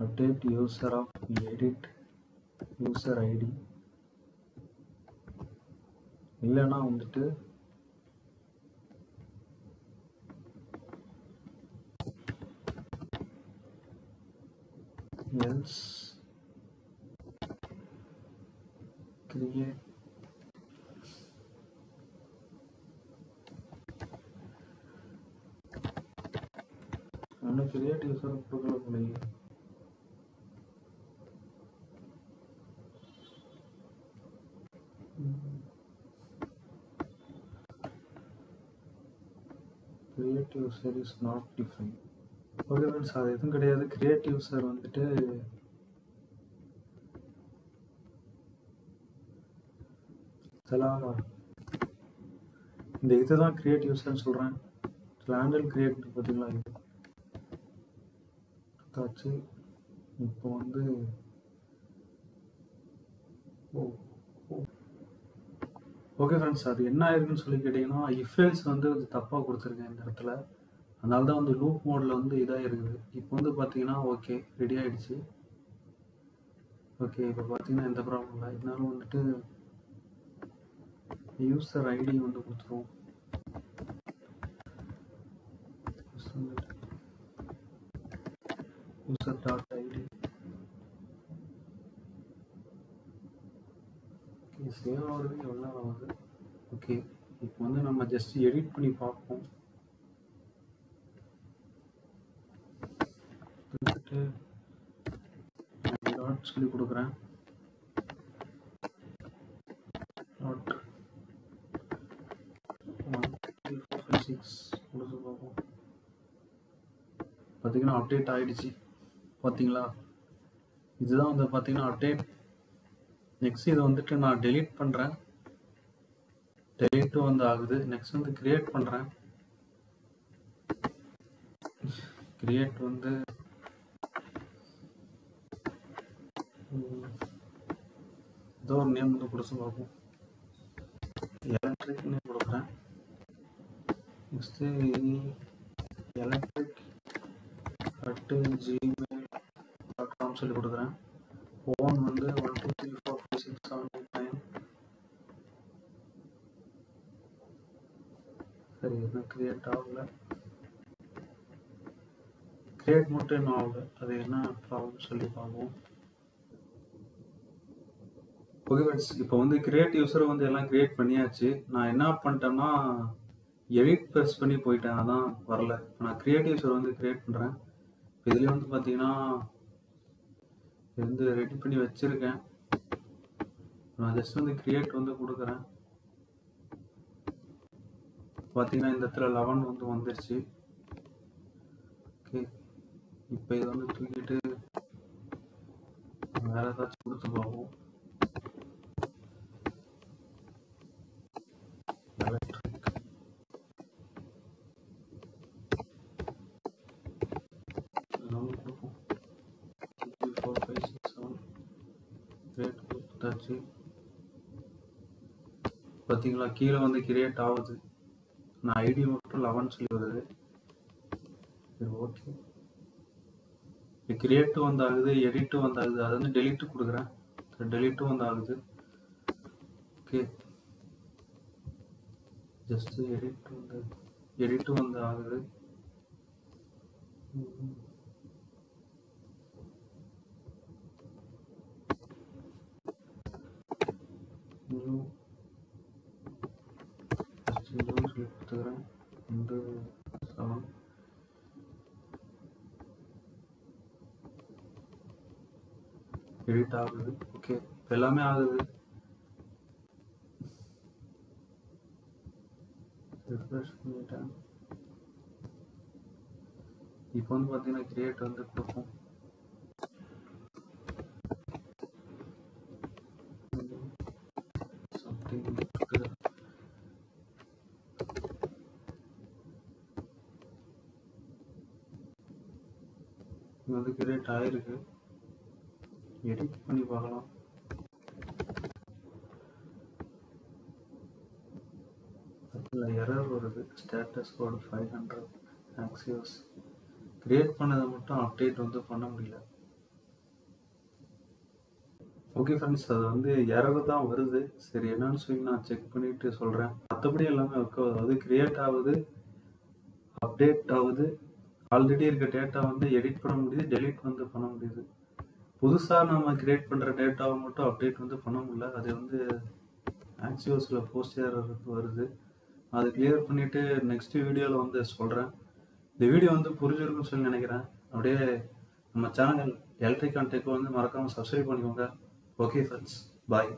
[SPEAKER 1] update user of edit user ID, இல்லைன்னா வந்துட்டு else create ஒன்று கிரியேட் யூசர் கொடுக்கல போலயே. Create user is not define. Okay friends, அது எதுவும் கிடையாது. கிரியேட் யூசர் வந்துட்டு இந்த இதுதான் கிரியேட் யூசர்னு சொல்கிறேன். ஹேண்டில் கிரியேட் பார்த்தீங்களா, இது ஆச்சு. இப்போ வந்து ஓகே ஃப்ரெண்ட்ஸ், அது என்ன ஆயிருக்குன்னு சொல்லி கேட்டிங்கன்னா இஃபெல்ஸ் வந்து தப்பாக கொடுத்துருக்கேன் இந்த இடத்துல, அதனால தான் வந்து லூப் மோடில் வந்து இதாக இருக்குது. இப்போ வந்து பார்த்தீங்கன்னா ஓகே ரெடி ஆகிடுச்சு. ஓகே, இப்போ பார்த்தீங்கன்னா எந்த ப்ராப்ளம் இல்லை. இதனால வந்துட்டு யூசர் ஐடி வந்து கொடுத்துருவோம். யூசர் டாட் ஐடி சேவ் ஆகிறதுக்கு எவ்வளோ ஆகுது. ஓகே, இப்போ வந்து நம்ம ஜஸ்ட் எடிட் பண்ணி பார்ப்போம். டாட் சொல்லி கொடுக்குறேன். டாட் 1 2 3 4 5 6 கொடுத்து பார்ப்போம். பார்த்தீங்கன்னா அப்டேட் ஆகிடுச்சு. பார்த்தீங்களா, இதுதான் வந்து பார்த்தீங்கன்னா அப்டேட். நெக்ஸ்ட் இதை வந்துட்டு நான் டெலீட் பண்ணுறேன். டெலீட்டும் வந்து ஆகுது. நெக்ஸ்ட் வந்து கிரியேட் பண்ணுறேன். கிரியேட் வந்து ஏதோ ஒரு நேம் வந்து கொடுத்து பார்ப்போம். எலக்ட்ரிக் நேம் கொடுக்குறேன். நெக்ஸ்ட்டு electric@gmail.com சொல்லி கொடுக்குறேன். ஃபோன் வந்து 1 2 3 4 5 6 7 8 9. சரி, எதுவும் கிரியேட் ஆகல. கிரியேட் மட்டும் என்ன ஆகல, அது என்ன ப்ராப்ளம் சொல்லி பார்ப்போம். ஓகே ஃப்ரெண்ட்ஸ், இப்போ வந்து கிரியேட் யூஸரை வந்து எல்லாம் கிரியேட் பண்ணியாச்சு. நான் என்ன பண்ணிட்டேன்னா எடிட் ப்ரெஸ் பண்ணி போயிட்டேன், அதான் வரல. இப்போ நான் கிரியேட் யூஸர் வந்து கிரியேட் பண்ணுறேன். இதுலேயே வந்து பார்த்தீங்கன்னா வந்து ரெடி பண்ணி வச்சுருக்கேன். நான் ஜஸ்ட் வந்து கிரியேட் வந்து கொடுக்குறேன். பார்த்தீங்கன்னா இந்த இடத்துல 11 வந்து வந்துருச்சு. ஓகே, இப்போ இதை வந்து தூக்கிட்டு வேறு ஏதாச்சும் கொடுத்து பார்ப்போம். எலக்ட்ரிக் கொடுப்போம். 3 4 5 6 7 ஆயிடுச்சு. பார்த்தீங்களா, கீழே வந்து கிரியேட் ஆகுது. நான் ஐடி மட்டும் 11 சொல்லி வருது. சரி, ஓகே. கிரியேட்டும் வந்து ஆகுது, எடிட்டும் வந்து ஆகுது. அது வந்து டெலிட்டு கொடுக்குறேன். டெலிட்டும் வந்து ஆகுது. ஓகே, ஜஸ்ட் எடிட்டும் வந்து ஆகுது. சொல்லி கொடுத்துக்கிறேன். வந்து 7 எடிட் ஆகுது. ஓகே, இப்போ எல்லாமே ஆகுது. ரிஃப்ரெஷ் பண்ணிட்டேன். இப்போ வந்து பார்த்தீங்கன்னா கிரியேட் வந்து கொடுக்கும். சம்திங் வந்து கிரியேட் ஆயிருக்கு. எடிட் பண்ணி பார்க்கலாம். எரர் வருது. Status code 500 Axios. கிரியேட் பண்ணதை மட்டும் அப்டேட் வந்து பண்ண முடியல. ஓகே ஃப்ரெண்ட்ஸ், அது வந்து எரர் தான் வருது. சரி, என்னன்னு சொல்லி நான் செக் பண்ணிட்டு சொல்கிறேன். மற்றபடி எல்லாமே ஒர்க் ஆகுது. அது கிரியேட் ஆகுது, அப்டேட் ஆகுது. ஆல்ரெடி இருக்க டேட்டா வந்து எடிட் பண்ண முடியுது, டெலிட் வந்து பண்ண முடியுது. புதுசாக நம்ம கிரியேட் பண்ணுற டேட்டாவை மட்டும் அப்டேட் வந்து பண்ண முடியல. அது வந்து ஆக்சியோஸில் போஸ்ட் எரர் வருது. அதை கிளியர் பண்ணிவிட்டு நெக்ஸ்ட் வீடியோவில் வந்து சொல்கிறேன். இந்த வீடியோ வந்து புரிஞ்சிருக்குன்னு சொல்லி நினைக்கிறேன். அப்படியே நம்ம சேனல் எலக்ட்ரிக் அண்ட் டெக் வந்து மறக்காமல் சப்ஸ்கிரைப் பண்ணிக்கோங்க. ஓகே ஃப்ரெண்ட்ஸ், பாய்.